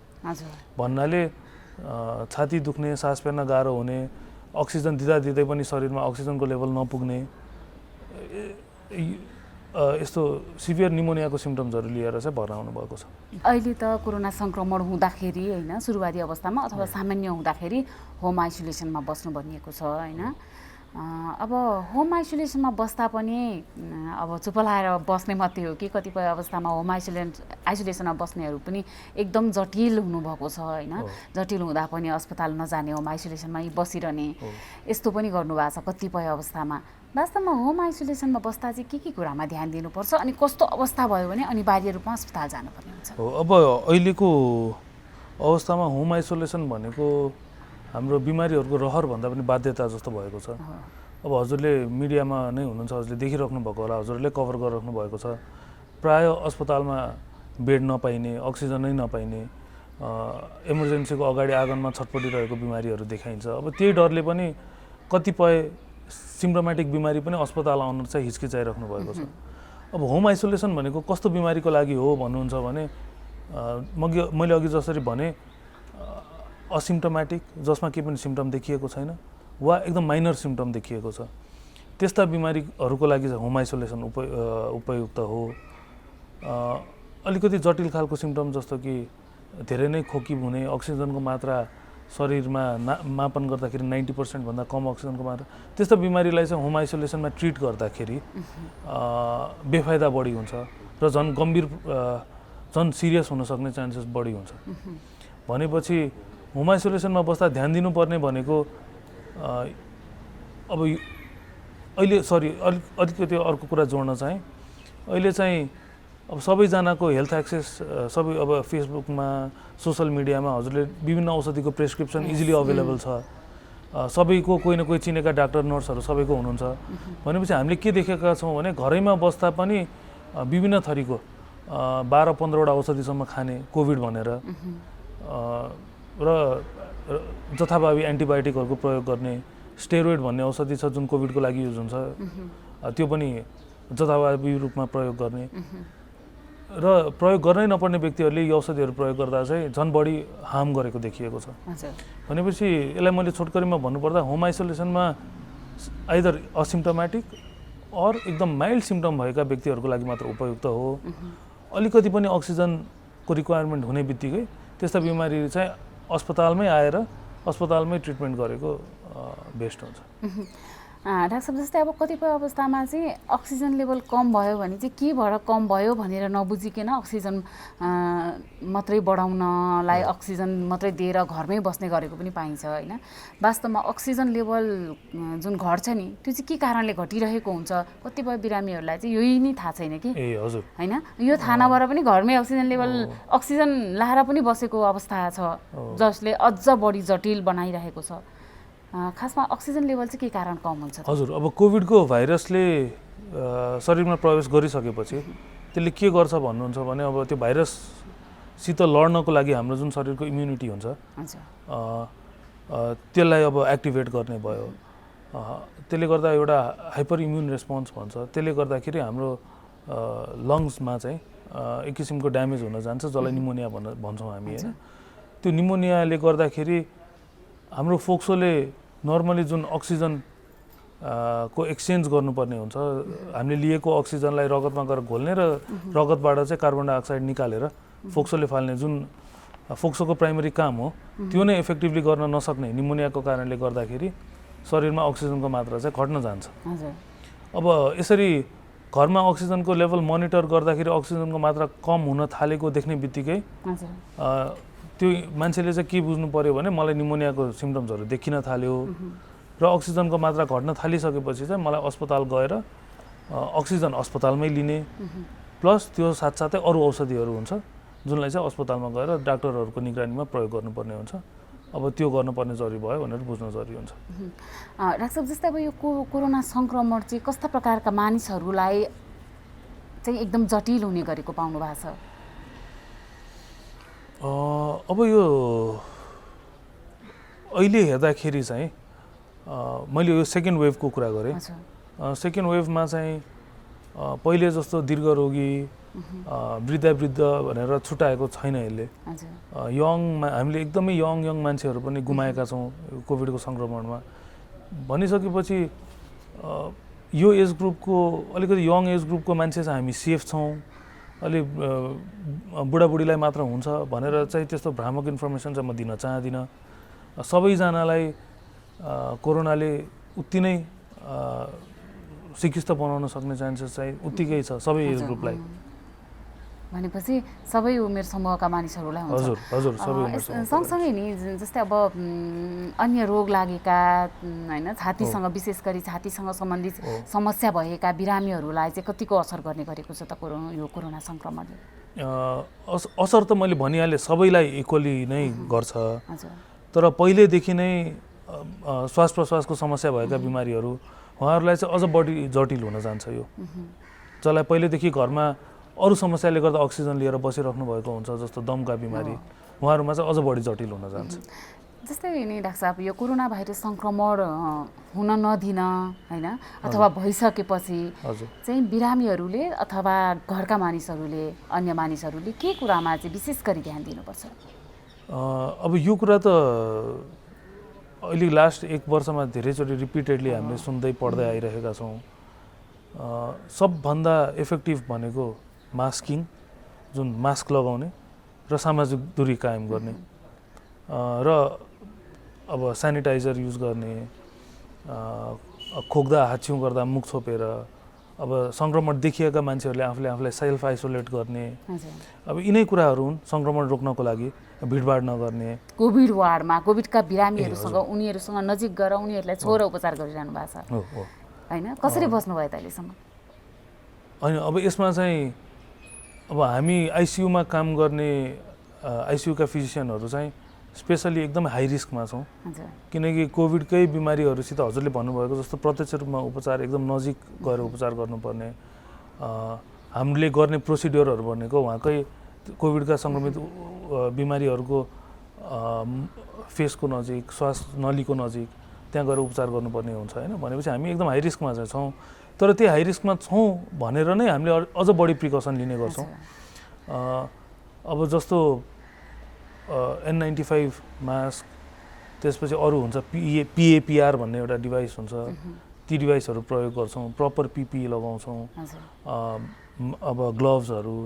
भन्नाले छाती दुख्ने, सास फेर्न गाह्रो हुने, अक्सिजन दिँदै पनि शरीरमा अक्सिजनको लेभल नपुग्ने, यस्तो सिभियर निमोनियाको सिम्टम्सहरू लिएर चाहिँ भर्ना हुनुभएको छ। अहिले त कोरोना सङ्क्रमण हुँदाखेरि होइन, सुरुवाती अवस्थामा अथवा सामान्य हुँदाखेरि होम आइसोलेसनमा बस्नु भनिएको छ होइन। अब होम आइसोलेसनमा बस्दा पनि अब चुप लाएर बस्ने मात्रै हो कि कतिपय अवस्थामा होम आइसोलेसनमा बस्नेहरू पनि एकदम जटिल हुनुभएको छ होइन। जटिल हुँदा पनि अस्पताल नजाने, होम आइसोलेसनमै बसिरहने, यस्तो पनि गर्नुभएको छ कतिपय अवस्थामा। वास्तवमा होम आइसोलेसनमा बस्दा चाहिँ के कुरामा ध्यान दिनुपर्छ अनि कस्तो अवस्था भयो भने अनिवार्य रूपमा अस्पताल जानुपर्ने हुन्छ? अब अहिलेको अवस्थामा होम आइसोलेसन भनेको हाम्रो बिमारीहरूको रहर भन्दा पनि बाध्यता जस्तो भएको छ। अब हजुरले मिडियामा नै हुनुहुन्छ, हजुरले देखिराख्नु भएको होला, हजुरले कभर गरिराख्नु भएको छ। प्राय अस्पतालमा बेड नपाइने, अक्सिजन नै नपाइने, इमर्जेन्सीको अगाडि आँगनमा छटपटिरहेको बिमारीहरू देखाइन्छ। अब त्यही डरले पनि कतिपय सिम्प्टोमेटिक बिमारी पनि अस्पताल आउन चाहिँ हिचकिचाइराख्नु भएको छ। अब होम आइसोलेसन भनेको कस्तो बिमारीको लागि हो भन्नुहुन्छ भने मैले अघि जसरी भने असिम्प्टोमेटिक, जसमा केही पनि सिम्टम देखिएको छैन वा एकदम माइनर सिम्टम देखिएको छ, त्यस्ता बिमारीहरूको लागि चाहिँ होम आइसोलेसन उपयुक्त हो। अलिकति जटिल खालको सिम्टम जस्तो कि धेरै नै खोकी हुने, अक्सिजनको मात्रा शरीरमा मापन गर्दाखेरि 90% भन्दा कम अक्सिजनको मात्रा, त्यस्तो बिमारीलाई चाहिँ होम आइसोलेसनमा ट्रिट गर्दाखेरि बेफाइदा बढी हुन्छ र झन् गम्भीर, झन् सिरियस हुन सक्ने चान्सेस बढी हुन्छ। भनेपछि होम आइसोलेसनमा बस्दा ध्यान दिनुपर्ने भनेको अब अहिले अलिकति अर्को कुरा जोड्न चाहेँ। अहिले चाहिँ अब सबैजनाको हेल्थ एक्सेस सबै अब फेसबुकमा, सोसल मिडियामा हजुरले विभिन्न औषधिको प्रेस्क्रिप्सन इजिली अभाइलेबल छ। सबैको कोही न कोही चिनेका डाक्टर नर्सहरू सबैको हुनुहुन्छ। भनेपछि हामीले के देखेका छौँ भने घरैमा बस्दा पनि विभिन्न थरीको 12-15वटा औषधिसम्म खाने कोभिड भनेर र जथाभावी एन्टिबायोटिकहरूको प्रयोग गर्ने, स्टेरोइड भन्ने औषधि छ जुन कोभिडको लागि युज हुन्छ, त्यो पनि जथाभावी रूपमा प्रयोग गर्ने र प्रयोग गर्नै नपर्ने व्यक्तिहरूले यो औषधिहरू प्रयोग गर्दा चाहिँ झन् बढी हार्म गरेको देखिएको छ। भनेपछि यसलाई मैले छोटकरीमा भन्नुपर्दा होम आइसोलेसनमा आइदर असिम्प्टोमेटिक अर एकदम माइल्ड सिम्टम भएका व्यक्तिहरूको लागि मात्र उपयुक्त हो। अलिकति पनि अक्सिजनको रिक्वायरमेन्ट हुने बित्तिकै त्यस्ता बिमारी चाहिँ अस्पतालमै आएर अस्पतालमै ट्रिटमेन्ट गरेको बेस्ट हुन्छ। डाक्टर साहब, जस्तै अब कतिपय अवस्थामा चाहिँ अक्सिजन लेभल कम भयो भने चाहिँ के भएर कम भयो भनेर नबुझिकन अक्सिजन मात्रै बढाउनलाई अक्सिजन मात्रै दिएर घरमै बस्ने गरेको पनि पाइन्छ होइन। वास्तवमा अक्सिजन लेभल जुन घट्छ नि, त्यो चाहिँ के कारणले घटिरहेको हुन्छ? कतिपय बिरामीहरूलाई चाहिँ यही नै थाहा छैन कि होइन, यो थाहा नभएर पनि घरमै अक्सिजन लाएर पनि बसेको अवस्था छ, जसले अझ बढी जटिल बनाइरहेको छ। खासमा अक्सिजन लेभल चाहिँ के कारण कम हुन्छ? हजुर, अब कोभिडको भाइरसले शरीरमा प्रवेश गरिसकेपछि त्यसले के गर्छ भन्नुहुन्छ भने अब त्यो भाइरससित लड्नको लागि हाम्रो जुन शरीरको इम्युनिटी हुन्छ त्यसलाई अब एक्टिभेट गर्ने भयो। त्यसले गर्दा एउटा हाइपर इम्युन रेस्पोन्स भन्छ। त्यसले गर्दाखेरि हाम्रो लङ्समा चाहिँ एक किसिमको ड्यामेज हुन जान्छ, जसलाई निमोनिया भन्छौँ हामी होइन। त्यो निमोनियाले गर्दाखेरि हाम्रो फोक्सोले नर्मली जुन अक्सिजन को एक्सचेन्ज गर्नुपर्ने हुन्छ, हामीले लिएको अक्सिजनलाई रगतमा गएर घोल्ने र रगतबाट चाहिँ कार्बन डाइअक्साइड निकालेर फोक्सोले फाल्ने जुन फोक्सोको प्राइमरी काम हो, त्यो नै इफेक्टिभली गर्न नसक्ने निमोनियाको कारणले गर्दाखेरि शरीरमा अक्सिजनको मात्रा चाहिँ घट्न जान्छ। अब यसरी घरमा अक्सिजनको लेभल मोनिटर गर्दाखेरि अक्सिजनको मात्रा कम हुन थालेको देख्ने बित्तिकै त्यो मान्छेले चाहिँ के बुझ्नु पर्यो भने मलाई निमोनियाको सिम्टम्सहरू देखिन थाल्यो र अक्सिजनको मात्रा घट्न थालिसकेपछि चाहिँ मलाई अस्पताल गएर अक्सिजन अस्पतालमै लिने प्लस त्यो साथसाथै अरू औषधिहरू हुन्छ जुनलाई चाहिँ अस्पतालमा गएर डाक्टरहरूको निगरानीमा प्रयोग गर्नुपर्ने हुन्छ। अब त्यो गर्नुपर्ने जरुरी भयो भनेर बुझ्न जरुरी हुन्छ। डाक्टर साहब, जस्तै अब यो कोरोना सङ्क्रमण चाहिँ कस्ता प्रकारका मानिसहरूलाई चाहिँ एकदम जटिल हुने गरेको पाउनु भएको छ? अब यो अहिले हेर्दाखेरि चाहिँ मैले यो सेकेन्ड वेभको कुरा गरेँ। सेकेन्ड वेभमा चाहिँ पहिले जस्तो दीर्घरोगी वृद्ध भनेर छुट्याएको छैन यसले। हामीले एकदमै यङ मान्छेहरू पनि गुमाएका छौँ कोभिडको सङ्क्रमणमा। भनिसकेपछि यो एज ग्रुपको अलिकति यङ एज ग्रुपको मान्छे चाहिँ हामी सेफ छौँ, अलि बुढाबुढीलाई मात्र हुन्छ भनेर चाहिँ त्यस्तो भ्रामक इन्फर्मेसन चाहिँ म दिन चाहदिनँ। सबैजनालाई कोरोनाले उति नै सिकिस्त बनाउन सक्ने चान्सेस चाहिँ उत्तिकै छ सबै एज ग्रुपलाई। भनेपछि सबै उमेर समूहका मानिसहरूलाई हुन्छ। हजुर हजुर, सबै उमेर समूह। सँगसँगै नि जस्तै अब अन्य रोग लागेका हैन, छातीसँग विशेष गरी छातीसँग सम्बन्धित समस्या भएका बिरामीहरूलाई चाहिँ कतिको असर गर्ने गरेको छ त यो कोरोना सङ्क्रमणले? असर त मैले भनिहालेँ सबैलाई इक्वली नै गर्छ। तर पहिलेदेखि नै श्वास प्रश्वासको समस्या भएका बिमारीहरू उहाँहरूलाई चाहिँ अझ बढी जटिल हुन जान्छ। यो जसलाई पहिलेदेखि घरमा अरू समस्याले गर्दा अक्सिजन लिएर बसिराख्नु भएको हुन्छ जस्तो दमका बिमारी, उहाँहरूमा चाहिँ अझ बढी जटिल हुन जान्छ। जस्तै नि डाक्टर साहब, यो कोरोना भाइरस सङ्क्रमण हुन नदिन हैन अथवा भइसकेपछि चाहिँ बिरामीहरूले अथवा घरका मानिसहरूले अन्य मानिसहरूले के कुरामा चाहिँ विशेष गरी ध्यान दिनुपर्छ? अब यो कुरा त अहिले लास्ट 1 वर्षमा धेरैचोटि रिपिटेडली हामीले सुन्दै पढ्दै आइरहेका छौँ। सबभन्दा इफेक्टिभ भनेको मास्किङ, जुन मास्क लगाउने र सामाजिक दूरी कायम गर्ने र अब सेनिटाइजर युज गर्ने, खोक्दा हाच्छिउँ गर्दा मुख छोपेर, अब सङ्क्रमण देखिएका मान्छेहरूले आफूलाई सेल्फ आइसोलेट गर्ने। अब यिनै कुराहरू हुन् सङ्क्रमण रोक्नको लागि। भिडभाड नगर्ने, कोभिड वार्डमा कोभिडका बिरामीहरूसँग उनीहरूसँग नजिक गएर उनीहरूलाई छोएर उपचार गरिरहनु भएको छ हैन, कसरी बस्नुभयो त अहिलेसम्म? होइन, अब यसमा चाहिँ अब हामी आइसियुमा काम गर्ने आइसियुका फिजिसियनहरू चाहिँ स्पेसली एकदम हाई रिस्कमा छौँ। किनकि कोभिडकै बिमारीहरूसित हजुरले भन्नुभएको जस्तो प्रत्यक्ष रूपमा उपचार एकदम नजिक गएर उपचार गर्नुपर्ने, हामीले गर्ने प्रोसिड्योरहरू भनेको उहाँकै कोभिडका सङ्क्रमित बिमारीहरूको फेसको नजिक, श्वास नलीको नजिक त्यहाँ गएर उपचार गर्नुपर्ने हुन्छ होइन। भनेपछि हामी एकदम हाई रिस्कमा चाहिँ छौँ। तर त्यो हाई रिस्कमा छौँ भनेर नै हामीले अझ बढी प्रिकसन लिने गर्छौँ। अब जस्तो N95 मास्क, त्यसपछि अरू हुन्छ PAPR भन्ने एउटा डिभाइस हुन्छ, ती डिभाइसहरू प्रयोग गर्छौँ, प्रपर PPE लगाउँछौँ। अब ग्लोभ्सहरू,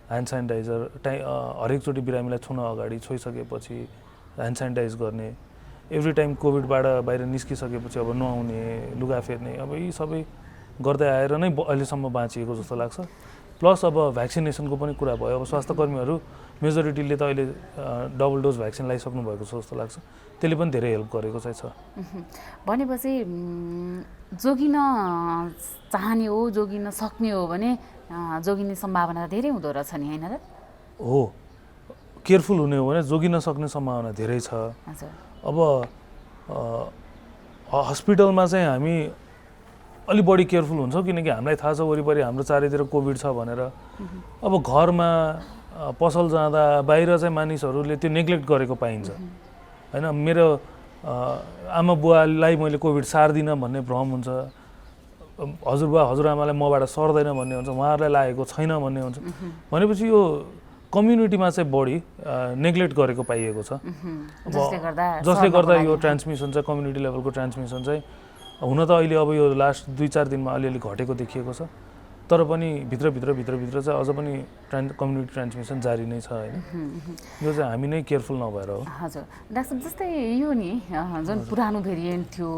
ह्यान्ड सेनिटाइजर हरेकचोटि बिरामीलाई छुन अगाडि छोइसकेपछि ह्यान्ड सेनिटाइज गर्ने, एभ्री टाइम कोभिडबाट बाहिर निस्किसकेपछि अब नुहाउने, लुगा फेर्ने, अब यी सबै गर्दै आएर नै अहिलेसम्म बाँचिएको जस्तो लाग्छ। प्लस अब भ्याक्सिनेसनको पनि कुरा भयो। अब स्वास्थ्यकर्मीहरू मेजोरिटीले त अहिले डबल डोज भ्याक्सिन लगाइसक्नु भएको छ जस्तो लाग्छ। त्यसले पनि धेरै हेल्प गरेको चाहिँ छ। भनेपछि जोगिन चाहने हो, जोगिन सक्ने हो भने जोगिने सम्भावना धेरै हुँदो रहेछ नि हैन र? हो, केयरफुल हुने हो भने जोगिन सक्ने सम्भावना धेरै छ। अब हस्पिटलमा चाहिँ हामी अलि बढी केयरफुल हुन्छौँ किनकि हामीलाई थाहा छ वरिपरि हाम्रो चारैतिर कोभिड छ भनेर। अब घरमा पसल जाँदा बाहिर चाहिँ मानिसहरूले त्यो नेग्लेक्ट गरेको पाइन्छ हैन। मेरो आमा बुवालाई मैले कोभिड सार्दिनँ भन्ने भ्रम हुन्छ, हजुरबा हजुरआमालाई मबाट सर्दैन भन्ने हुन्छ, उहाँहरूलाई लागेको छैन भन्ने हुन्छ। भनेपछि यो कम्युनिटीमा चाहिँ बढी नेग्लेक्ट गरेको पाइएको छ। जसले गर्दा यो ट्रान्समिसन चाहिँ कम्युनिटी लेभलको ट्रान्समिसन चाहिँ हुन त अहिले अब यो लास्ट 2-4 दिनमा अलिअलि घटेको देखिएको छ। तर पनि भित्र चाहिँ अझ पनि कम्युनिटी ट्रान्समिसन जारी नै छ हैन। यो चाहिँ हामी नै केयरफुल नभएर हो। हजुर डाक्टर, जस्तै यो नि जुन पुरानो भेरिएन्ट थियो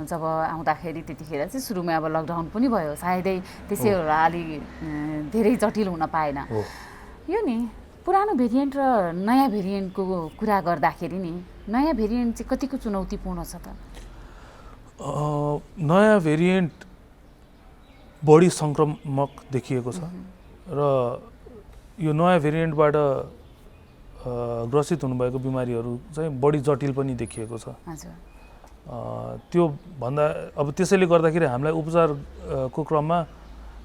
जब आउँदाखेरि त्यतिखेर चाहिँ सुरुमा अब लकडाउन पनि भयो, सायदै त्यसै अलि धेरै जटिल हुन पाएन। यो नि पुरानो भेरिएन्ट र नयाँ भेरिएन्टको कुरा गर्दाखेरि नि नयाँ भेरिएन्ट चाहिँ कतिको चुनौतीपूर्ण छ त? नयाँ भेरिएन्ट बढी सङ्क्रमक देखिएको छ र यो नयाँ भेरिएन्टबाट ग्रसित हुनुभएको बिमारीहरू चाहिँ बढी जटिल पनि देखिएको छ। त्यो भन्दा अब त्यसैले गर्दाखेरि हामीलाई उपचारको क्रममा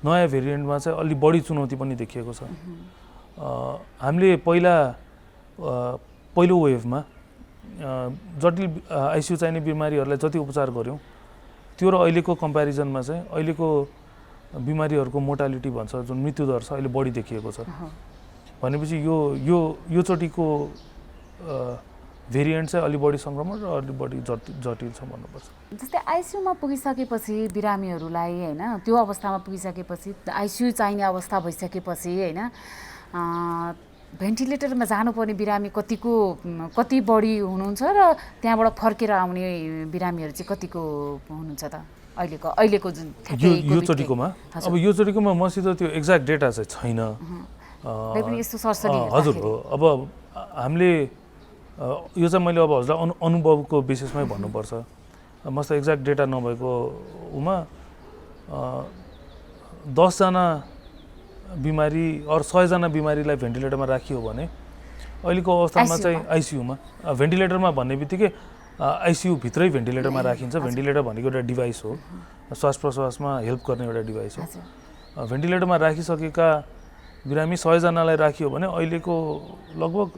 नयाँ भेरिएन्टमा चाहिँ अलि बढी चुनौती पनि देखिएको छ। हामीले पहिला पहिलो वेभमा जटिल आइसियु चाहिने बिमारीहरूलाई जति उपचार गऱ्यौँ त्यो र अहिलेको कम्पेरिजनमा चाहिँ अहिलेको बिमारीहरूको मोर्टालिटी भन्छ जुन मृत्युदर छ अहिले बढी देखिएको छ भनेपछि यो चोटिको भेरिएन्ट चाहिँ अलि बढी सङ्क्रमण र अलि बढी जटिल छ भन्नुपर्छ। जस्तै आइसियुमा पुगिसकेपछि बिरामीहरूलाई होइन त्यो अवस्थामा पुगिसकेपछि आइसियु चाहिने अवस्था भइसकेपछि होइन भेन्टिलेटरमा जानुपर्ने बिरामी कति बढी हुनुहुन्छ र त्यहाँबाट फर्केर आउने बिरामीहरू चाहिँ कतिको हुनुहुन्छ त अहिलेको जुन यो चोटिकोमा? अब यो चोटिकोमा मसित त्यो एक्ज्याक्ट डेटा चाहिँ छैन। हजुर हो। अब हामीले यो चाहिँ मैले अब हजुरलाई अनुभवको बेसिसमै भन्नुपर्छ। मस्त एक्ज्याक्ट डेटा नभएको उमा 10 जना बिमारी अरू 100 जना बिमारीलाई भेन्टिलेटरमा राखियो भने अहिलेको अवस्थामा चाहिँ आइसियुमा भेन्टिलेटरमा भन्ने बित्तिकै आइसियु भित्रै भेन्टिलेटरमा राखिन्छ। भेन्टिलेटर भनेको एउटा डिभाइस हो, श्वास प्रश्वासमा हेल्प गर्ने एउटा डिभाइस हो। भेन्टिलेटरमा राखिसकेका बिरामी 100 जनालाई राखियो भने अहिलेको लगभग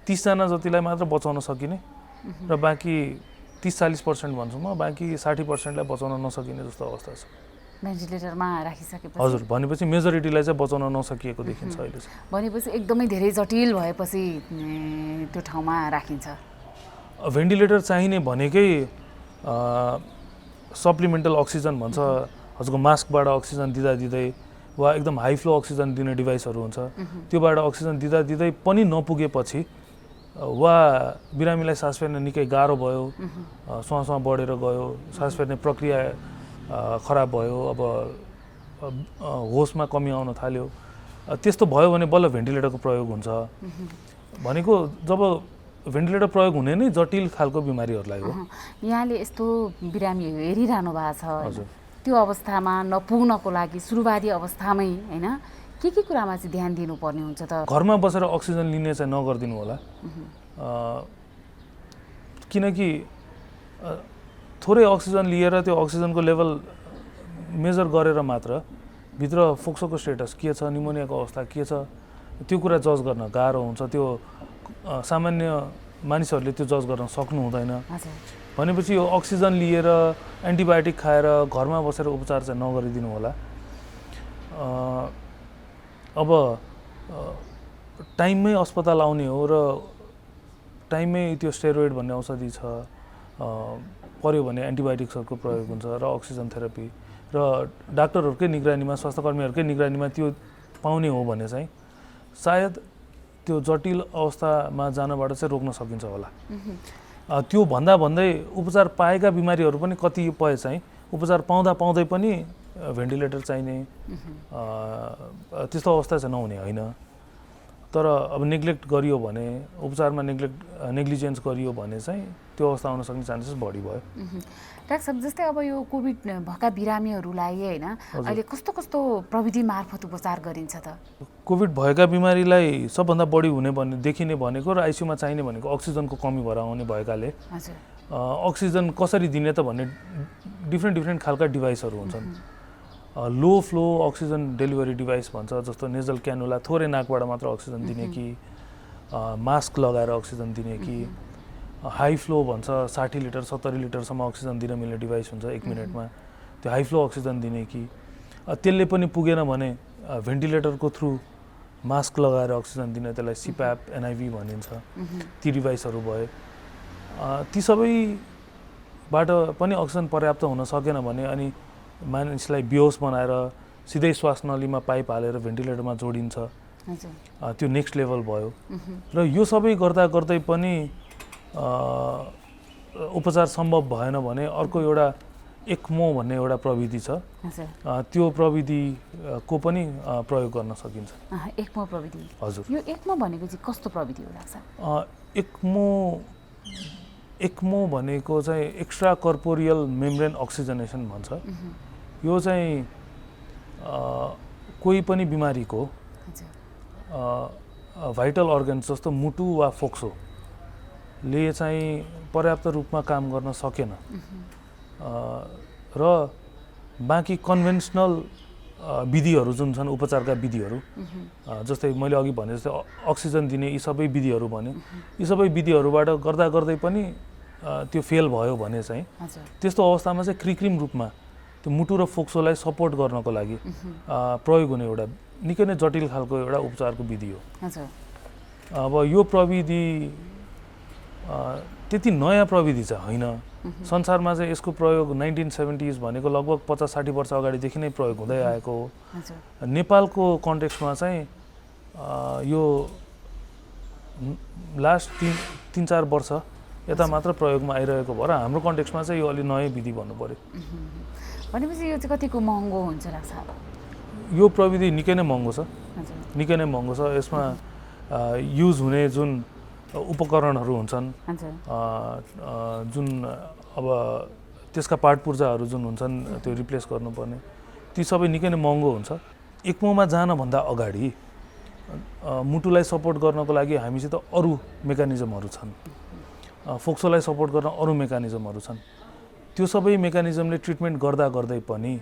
30 जना जतिलाई मात्र बचाउन सकिने र बाँकी 30-40% भन्छु म, बाँकी 60%लाई बचाउन नसकिने जस्तो अवस्था छ भेन्टिलेटरमा राखिसकेपछि। हजुर, भनेपछि मेजोरिटीलाई चाहिँ बचाउन नसकिएको देखिन्छ अहिले चाहिँ। भनेपछि एकदमै धेरै जटिल भएपछि त्यो ठाउँमा राखिन्छ। भेन्टिलेटर चाहिने भनेकै सप्लिमेन्टल अक्सिजन भन्छ, हजुरको मास्कबाट अक्सिजन दिँदै वा एकदम हाई फ्लो अक्सिजन दिने डिभाइसहरू हुन्छ, त्योबाट अक्सिजन दिँदै पनि नपुगेपछि वा बिरामीलाई सास फेर्न निकै गाह्रो भयो, श्वास बढेर गयो, सास फेर्ने प्रक्रिया खराब भयो, अब होसमा कमी आउन थाल्यो, त्यस्तो भयो भने बल्ल भेन्टिलेटरको प्रयोग हुन्छ। भनेको जब भेन्टिलेटर प्रयोग हुने नै जटिल खालको बिमारीहरूलाई हो। यहाँले यस्तो बिरामी हेरिरहनु भएको छ, त्यो अवस्थामा नपुग्नको लागि सुरुवाती अवस्थामै होइन के कुरामा चाहिँ ध्यान दिनुपर्ने हुन्छ त? घरमा बसेर अक्सिजन लिने चाहिँ नगरिदिनु होला, किनकि थोरै अक्सिजन लिएर त्यो अक्सिजनको लेभल मेजर गरेर मात्र भित्र फोक्सोको स्टेटस के छ, निमोनियाको अवस्था के छ, त्यो कुरा जज गर्न गाह्रो हुन्छ। त्यो सामान्य मानिसहरूले त्यो जज गर्न सक्नु हुँदैन। भनेपछि यो अक्सिजन लिएर एन्टिबायोटिक खाएर घरमा बसेर उपचार चाहिँ नगरिदिनु होला। अब टाइममै अस्पताल आउने हो र टाइममै त्यो स्टेरोइड भन्ने औषधि छ, पर्यो भने एन्टिबायोटिक्सहरूको प्रयोग हुन्छ र अक्सिजन थेरापी र डाक्टरहरूकै निगरानीमा, स्वास्थ्यकर्मीहरूकै निगरानीमा त्यो पाउने हो भने चाहिँ सायद त्यो जटिल अवस्थामा जानबाट चाहिँ रोक्न सकिन्छ होला। त्यो भन्दै उपचार पाएका बिमारीहरू पनि कतिपय चाहिँ उपचार पाउँदै पनि भेन्टिलेटर चाहिने त्यस्तो अवस्था चाहिँ नहुने होइन। तर अब नेग्लेक्ट गरियो भने, उपचारमा नेग्लिजेन्स गरियो भने चाहिँ त्यो अवस्था आउन सक्ने चान्सेस बढी भयो। डाक्टर साहब, जस्तै अब यो कोभिड भएका बिरामीहरूलाई होइन अहिले कस्तो प्रविधि मार्फत उपचार गरिन्छ त? कोभिड भएका बिमारीलाई सबभन्दा बढी देखिने भनेको र आइसियुमा चाहिने भनेको अक्सिजनको कमी भएर आउने भएकाले अक्सिजन कसरी दिने त भन्ने डिफ्रेन्ट खालका डिभाइसहरू हुन्छन्। Low flow oxygen delivery device भन्छ, जस्तो नेजल क्यानुला, थोरै नाकबाट मात्र अक्सिजन दिने कि मास्क लगाएर अक्सिजन दिने कि हाई फ्लो भन्छ, 60 लिटर 70 लिटरसम्म अक्सिजन दिन मिल्ने डिभाइस हुन्छ 1 मिनटमा, त्यो हाई फ्लो अक्सिजन दिने कि त्यसले पनि पुगेन भने भेन्टिलेटरको थ्रु मास्क लगाएर अक्सिजन दिने, त्यसलाई सिप्याप एनआइभी भनिन्छ, ती डिभाइसहरू भए। ती सबैबाट पनि अक्सिजन पर्याप्त हुन सकेन भने अनि मानिसलाई बेहोस बनाएर सिधै श्वास नलीमा पाइप हालेर भेन्टिलेटरमा जोडिन्छ, त्यो नेक्स्ट लेभल भयो। र यो सबै गर्दै पनि उपचार सम्भव भएन भने अर्को एउटा एक्मो भन्ने एउटा प्रविधि छ, त्यो प्रविधिको पनि प्रयोग गर्न सकिन्छ। एक्मो प्रविधि? हजुर। यो एक्मो भनेको चाहिँ कस्तो प्रविधि हो लाग्छ? एक्मो भनेको चाहिँ एक्स्ट्रा कर्पोरियल मेम्ब्रेन अक्सिजनेसन भन्छ। यो चाहिँ कोही पनि बिमारीको भाइटल अर्गन्स जस्तो मुटु वा फोक्सोले चाहिँ पर्याप्त रूपमा काम गर्न सकेन र बाँकी कन्भेन्सनल विधिहरू जुन छन् उपचारका विधिहरू जस्तै मैले अघि भने जस्तै अक्सिजन दिने यी सबै विधिहरू भने यी सबै विधिहरूबाट गर्दा गर्दै पनि त्यो फेल भयो भने चाहिँ त्यस्तो अवस्थामा चाहिँ कृत्रिम रूपमा त्यो मुटु र फोक्सोलाई सपोर्ट गर्नको लागि प्रयोग हुने एउटा निकै नै जटिल खालको एउटा उपचारको विधि हो। अब यो प्रविधि त्यति नयाँ प्रविधि चाहिँ होइन। संसारमा चाहिँ यसको प्रयोग 1970s भनेको लगभग 50-60 वर्ष अगाडिदेखि नै प्रयोग हुँदै आएको हो। नेपालको कन्टेक्स्टमा चाहिँ यो लास्ट 3-4 वर्ष यता मात्र प्रयोगमा आइरहेको भएर हाम्रो कन्टेक्स्टमा चाहिँ यो अलि नयाँ विधि भन्नु पर्यो। भनेपछि यो चाहिँ कतिको महँगो हुन्छ लाग्छ? यो प्रविधि निकै नै महँगो छ, निकै नै महँगो छ। यसमा युज हुने जुन उपकरणहरू हुन्छन्, जुन अब त्यसका पार्ट पूर्जाहरू जुन हुन्छन् त्यो रिप्लेस गर्नुपर्ने, ती सबै निकै नै महँगो हुन्छ। एक्मोमा जानभन्दा अगाडि मुटुलाई सपोर्ट गर्नको लागि हामीसित अरू मेकानिजमहरू छन्, फोक्सोलाई सपोर्ट गर्न अरू मेकानिजमहरू छन्। त्यो सबै मेकानिजमले ट्रिटमेन्ट गर्दा गर्दै पनि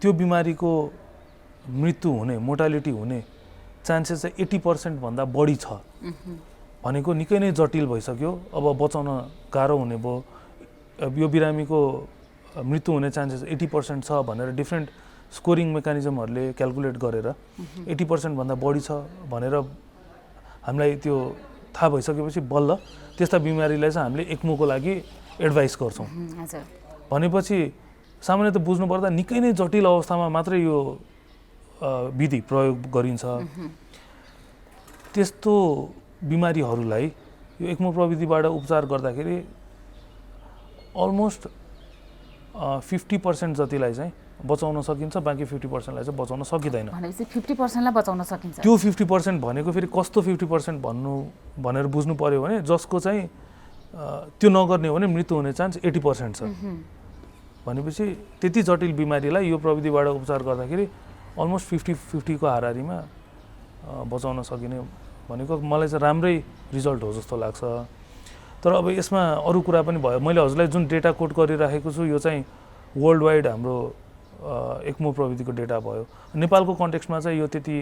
त्यो बिमारीको मृत्यु हुने, मोर्टालिटी हुने चान्सेस चाहिँ 80% भन्दा बढी छ भनेको निकै नै जटिल भइसक्यो। अब बचाउन गाह्रो हुने भयो। यो बिरामीको मृत्यु हुने चान्सेस 80% छ भनेर डिफ्रेन्ट स्कोरिङ मेकानिजमहरूले क्यालकुलेट गरेर 80% भन्दा बढी छ भनेर हामीलाई त्यो थाहा भइसकेपछि बल्ल त्यस्ता बिमारीलाई चाहिँ हामीले एक्मोको लागि एडभाइस गर्छौँ। भनेपछि सामान्यतः बुझ्नुपर्दा निकै नै जटिल अवस्थामा मात्रै यो विधि प्रयोग गरिन्छ। त्यस्तो बिमारीहरूलाई यो एक्मो प्रविधिबाट उपचार गर्दाखेरि अलमोस्ट 50% जतिलाई चाहिँ बचाउन सकिन्छ, बाँकी 50%लाई चाहिँ बचाउन सकिँदैन। भनेपछि 50%लाई बचाउन सकिन्छ। त्यो 50% भनेको फेरि कस्तो 50% भनेर बुझ्नु पर्यो भने जसको चाहिँ त्यो नगर्ने हो भने मृत्यु हुने चान्स 80% छ। भनेपछि त्यति जटिल बिमारीलाई यो प्रविधिबाट उपचार गर्दाखेरि अलमोस्ट 50-50 को हाराहारीमा बचाउन सकिने भनेको मलाई चाहिँ राम्रै रिजल्ट हो जस्तो लाग्छ। तर अब यसमा अरू कुरा पनि भयो। मैले हजुरलाई जुन डेटा कोट गरिराखेको छु यो चाहिँ वर्ल्ड वाइड हाम्रो एक्मो प्रविधिको डेटा भयो। नेपालको कन्टेक्स्टमा चाहिँ यो त्यति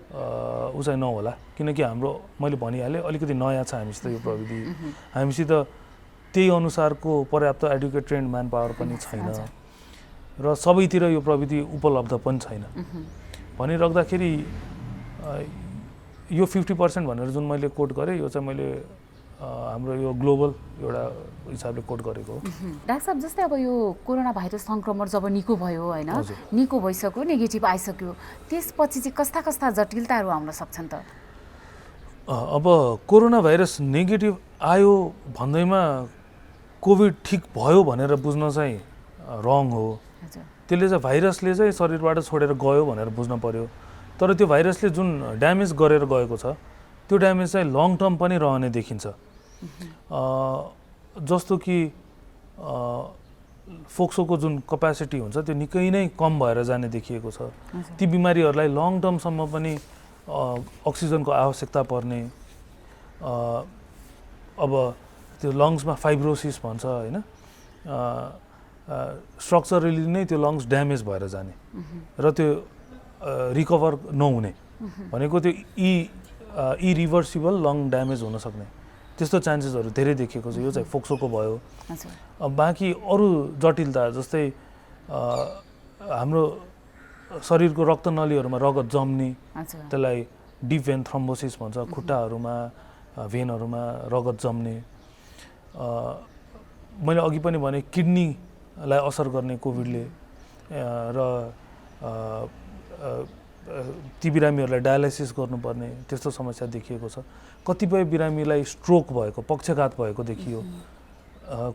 चाहिँ नहोला, किनकि हाम्रो मैले भनिहालेँ अलिकति नयाँ छ हामीसित यो प्रविधि। हामीसित त्यही अनुसारको पर्याप्त एडुकेट ट्रेन्ड म्यान पावर पनि छैन र सबैतिर यो प्रविधि उपलब्ध पनि छैन। भनिराख्दाखेरि यो 50% भनेर जुन मैले कोट गरेँ यो चाहिँ मैले हाम्रो यो ग्लोबल एउटा हिसाबले कोट गरेको हो। डाक्टर साहब, जस्तै अब यो कोरोना भाइरस सङ्क्रमण जब निको भयो होइन, निको भइसक्यो, नेगेटिभ आइसक्यो, त्यसपछि चाहिँ कस्ता कस्ता जटिलताहरू आउन सक्छन् त? अब कोरोना भाइरस नेगेटिभ आयो भन्दैमा कोभिड ठिक भयो भनेर बुझ्न चाहिँ रङ हो। त्यसले चाहिँ भाइरसले चाहिँ शरीरबाट छोडेर गयो भनेर बुझ्न पर्यो। तर त्यो भाइरसले जुन ड्यामेज गरेर गएको छ त्यो ड्यामेज चाहिँ लङ टर्म पनि रहने देखिन्छ। जस्तो कि फोक्सोको जुन कपेसिटी हुन्छ त्यो निकै नै कम भएर जाने देखिएको छ। ती बिमारीहरूलाई लङ टर्मसम्म पनि अक्सिजनको आवश्यकता पर्ने, अब त्यो लङ्समा फाइब्रोसिस भन्छ होइन, स्ट्रक्चरली नै त्यो लङ्स ड्यामेज भएर जाने र त्यो रिकभर नहुने भनेको त्यो इरिभर्सिबल लङ ड्यामेज हुन सक्ने त्यस्तो चान्सेसहरू धेरै देखिएको छ। यो चाहिँ फोक्सोको भयो। अब बाँकी अरू जटिलता जस्तै हाम्रो शरीरको रक्तनलीहरूमा रगत जम्ने, त्यसलाई डिप भेन थ्रोम्बोसिस भन्छ। खुट्टाहरूमा भेनहरूमा रगत जम्ने। मैले अघि पनि भने किडनीलाई असर गर्ने कोभिडले र ती बिरामीहरूलाई डायलाइसिस गर्नुपर्ने त्यस्तो समस्या देखिएको छ। कतिपय बिरामीलाई स्ट्रोक भएको, पक्षघात भएको देखियो।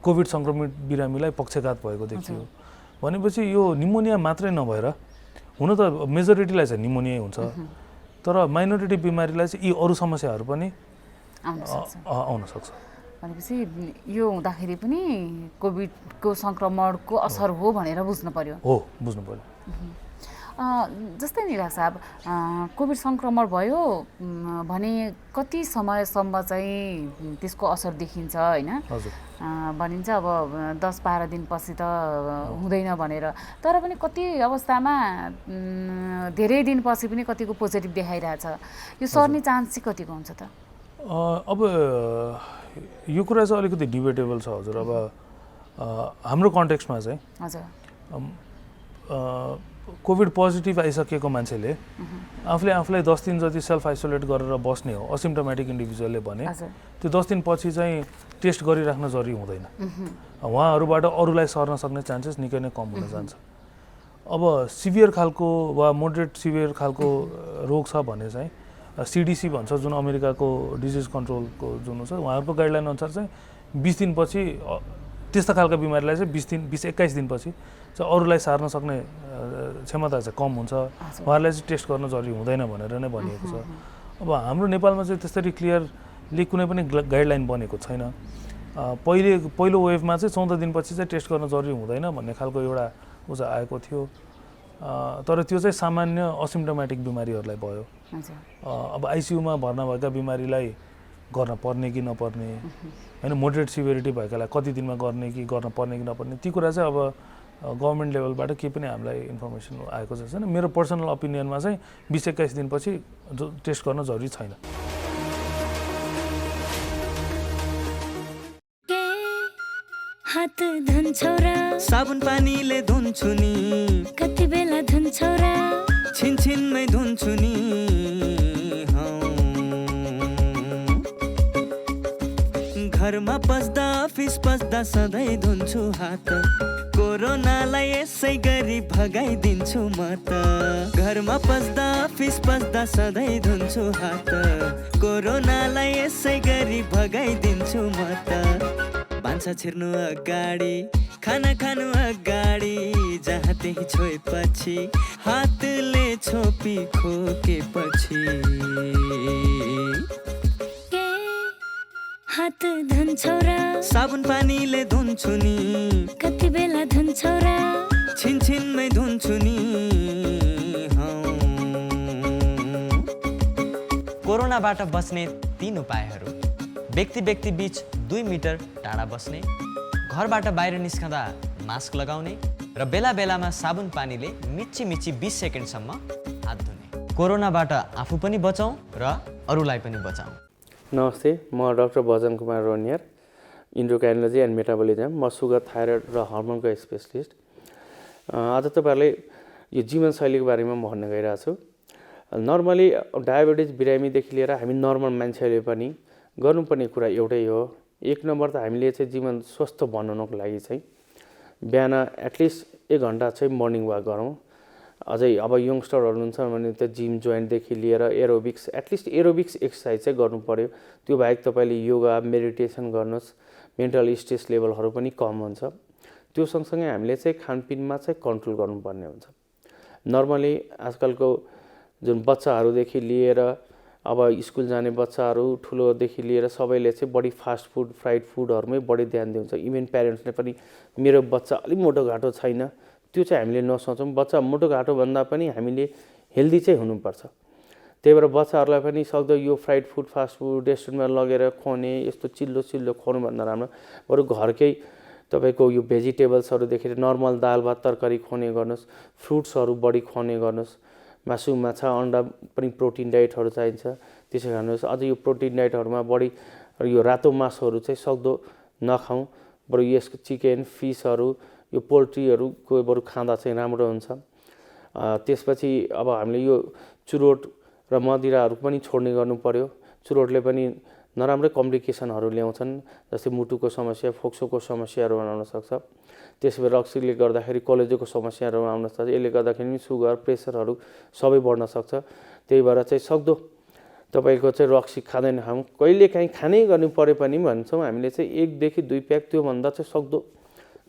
कोभिड सङ्क्रमित बिरामीलाई पक्षघात भएको देखियो। भनेपछि यो निमोनिया मात्रै नभएर, हुन त मेजोरिटीलाई चाहिँ निमोनिया हुन्छ, तर माइनोरिटी बिमारीलाई चाहिँ यी अरू समस्याहरू पनि आउन सक्छ। भनेपछि यो हुँदाखेरि पनि कोभिडको सङ्क्रमणको असर हो भनेर बुझ्नु पर्यो। हो, बुझ्नु पर्यो। जस्तै नि डाक्टर साहब कोभिड सङ्क्रमण भयो भने कति समयसम्म चाहिँ त्यसको असर देखिन्छ होइन भनिन्छ अब 10-12 दिनपछि त हुँदैन भनेर तर पनि कति अवस्थामा धेरै दिनपछि पनि कतिको पोजिटिभ देखाइरहेछ यो सर्ने चान्स चाहिँ कतिको हुन्छ त अब यो कुरा चाहिँ अलिकति डिबेटेबल छ हजुर अब हाम्रो कन्टेक्स्टमा चाहिँ हजुर कोभिड पोजिटिभ आइसकेको मान्छेले आफूलाई 10 दिन जति सेल्फ आइसोलेट गरेर बस्ने हो असिम्टोमेटिक इन्डिभिजुअलले भने त्यो 10 दिनपछि चाहिँ टेस्ट गरिराख्न जरुरी हुँदैन उहाँहरूबाट अरूलाई सर्न सक्ने चान्सेस निकै नै कम हुन जान्छ अब सिभियर खालको वा मोडरेट सिभियर खालको रोग छ भने चाहिँ CDC भन्छ जुन अमेरिकाको डिजिज कन्ट्रोलको जुन छ उहाँहरूको गाइडलाइन अनुसार चाहिँ 20 दिनपछि त्यस्ता खालका बिमारीलाई चाहिँ 20-21 दिनपछि चाहिँ अरूलाई सार्न सक्ने क्षमता चाहिँ कम हुन्छ उहाँहरूलाई चाहिँ टेस्ट गर्न जरुरी हुँदैन भनेर नै भनिएको छ अब हाम्रो नेपालमा चाहिँ त्यसरी क्लियरली कुनै पनि गाइडलाइन बनेको छैन पहिलो वेभमा चाहिँ 14 दिनपछि चाहिँ टेस्ट गर्न जरुरी हुँदैन भन्ने खालको एउटा उ चाहिँ आएको थियो तर त्यो चाहिँ सामान्य असिम्टोमेटिक बिमारीहरूलाई भयो अब आइसियुमा भर्ना भएका बिमारीलाई गर्न पर्ने कि नपर्ने हैन मोडरेट सिभियरिटी भएकालाई कति दिनमा गर्ने कि गर्न पर्ने कि नपर्ने ती कुरा चाहिँ अब गभर्नमेन्ट लेभलबाट केही पनि हामीलाई इन्फर्मेसन आएको छैन मेरो पर्सनल ओपिनियनमा चाहिँ 20-21 दिनपछि टेस्ट गर्न जरुरी छैन हात धुन्छौ र साबुन पानीले धुन्छु नि कति बेला धुन्छौ र छिनछिनमै धुन्छु नि घरमा पस्दा अफिस पस्दा सधैँ धुन्छु हात कोरोनालाई यसै गरी भगाइदिन्छु म त घरमा पस्दा अफिस पस्दा सधैँ धुन्छु हात कोरोनालाई यसै गरी भगाइदिन्छु म त भान्सा छिर्नु अगाडि खाना खानु अगाडि जहाँ त्यही छोएपछि हातले छोपी खोकेपछि हात धुन्छौ र साबुन पानीले धुन्छु नि कति बेला धुन्छौ र छिनछिनमै धुन्छु नि कोरोनाबाट बच्ने 3 उपायहरू व्यक्ति बीच 2 मिटर टाढा बस्ने घरबाट बाहिर निस्कँदा मास्क लगाउने र बेला बेलामा साबुन पानीले मिची 20 सेकेन्डसम्म हात धुने कोरोनाबाट आफू पनि बचाउँ र अरूलाई पनि बचाउँ नमस्ते म doctor Bhajan Kumar Roniyar endocrinology and metabolism म सुगर थाइरोइड र हर्मोनको स्पेशलिस्ट आज तपाईहरुले यो जीवनशैलीको बारेमा म भन्न गइरहेको छु नर्मली डायबिटिज बिरामीदेखि लिएर हामी नर्मल मान्छेले पनि गर्नुपर्ने कुरा एउटै हो एक नम्बर त हामीले चाहिँ जीवन स्वस्थ बनाउनको लागि चाहिँ बिहान एटलिस्ट 1 घण्टा चाहिँ मर्निङ वाक गरौँ अझै अब यंगस्टरहरु हुनुहुन्छ भने त जिम जोइन्टदेखि लिएर एरोबिक्स एटलिस्ट एरोबिक्स एक्सरसाइज चाहिँ गर्नु पर्यो त्यो बाहेक तपाईले योगा मेडिटेसन गर्नुस् मेन्टल स्ट्रेस लेभलहरु पनि कम हुन्छ त्यो सँगसँगै हामीले चाहिँ खानपिनमा चाहिँ कन्ट्रोल गर्नुपर्ने हुन्छ नर्मली आजकलको जुन बच्चाहरुदेखि लिएर अब स्कुल जाने बच्चाहरु ठुलोदेखि लिएर सबैले चाहिँ बडी फास्ट फुड फ्राइड फुडहरुमै बडी ध्यान दिन्छ इभन प्यारेन्ट्सले पनि मेरो बच्चा अलि मोटो घाटो छैन त्यो चाहिँ हामीले नसोचौं बच्चा मोटो घाटो भन्दा पनि हामीले हेल्दी चाहिँ हुनुपर्छ त्यही भएर बच्चाहरुलाई पनि सक्दो यो फ्राइड फुड फास्ट फुड रेस्टुरेन्टमा लगेर खुवाउने यस्तो चिल्लो खुवाउनु भन्दा राम्रो बरु घरकै तपाईको यो भेजिटेबल्सहरु देखि नर्मल दाल भात तरकारी खुवाउने गर्नुस् फ्रुट्सहरु बडी खुवाउने गर्नुस् मासु माछा अंडा पनि प्रोटिन डाइटहरु चाहिन्छ त्यसै गर्नुस् अझ यो प्रोटिन डाइटहरुमा बडी यो रातो मासुहरु चाहिँ सक्दो नखाऊ बरु यसको चिकन फिशहरु यो पोल्ट्रीहरुको बरु खाँदा चाहिँ राम्रो हुन्छ त्यसपछि अब हामीले यो चुरोट र मदिराहरु पनि छोड्ने गर्नु पर्यो चुरोटले पनि नराम्रो कम्प्लिकेसनहरु ल्याउँछन् जस्तै मुटुको समस्या फोक्सोको समस्याहरु आउन सक्छ त्यसै रक्सीले गर्दाखेरि कलेजोको समस्याहरु आउन सक्छ यसले गर्दाखेरि सुगर प्रेसरहरु सबै बढ्न सक्छ त्यही भएर चाहिँ सक्दो तपाईको चाहिँ रक्सी खादैन हम कहिलेकाहीँ खानै गर्नु पर्यो पनि भन्छौं हामीले चाहिँ 1 देखि 2 प्याक त्यो भन्दा चाहिँ सक्दो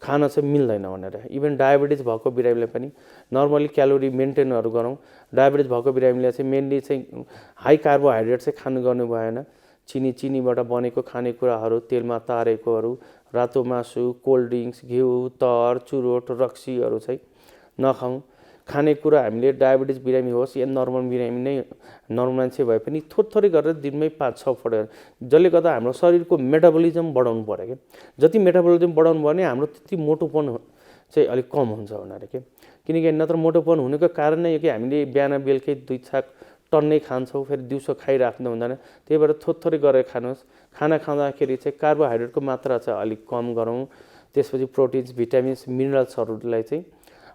खाना चाहिँ मिल्दैन भनेर इभन डायबिटिज भएको बिरामीले पनि नर्मली क्यालोरी मेन्टेनहरु गरौँ डायबिटिज भएको बिरामीले चाहिँ मेनली चाहिँ हाई कार्बोहाइड्रेट चाहिँ खानु गर्नु भएन चिनीबाट बनेको खानेकुराहरु तेलमा तारेकोहरु रातो मासु कोल्ड ड्रिंक्स घिउ तर चुरोट रक्सीहरु चाहिँ नखाऊ खानेकुरा हामीले डायबिटिज बिरामी होस् या नर्मल बिरामी नै नर्मल मान्छे भए पनि थोरै गरेर दिनमै 5-6 पटक, जसले गर्दा हाम्रो शरीरको मेटाबोलिजम बढाउनु पर्यो क्या। जति मेटाबोलिजम बढाउनु भयो भने हाम्रो त्यति मोटोपन चाहिँ अलिक कम हुन्छ भनेर के। किनकि नत्र मोटोपन हुनुको कारण नै हो कि हामीले बिहान बेलुकै 2 छाक टन्नै खान्छौँ, फेरि दिउँसो खाइराख्नु हुँदैन। त्यही भएर थोरै गरेर खानुहोस्। खाना खाँदाखेरि चाहिँ कार्बोहाइड्रेटको मात्रा चाहिँ अलिक कम गरौँ। त्यसपछि प्रोटिन्स, भिटामिन्स, मिनरल्सहरूलाई चाहिँ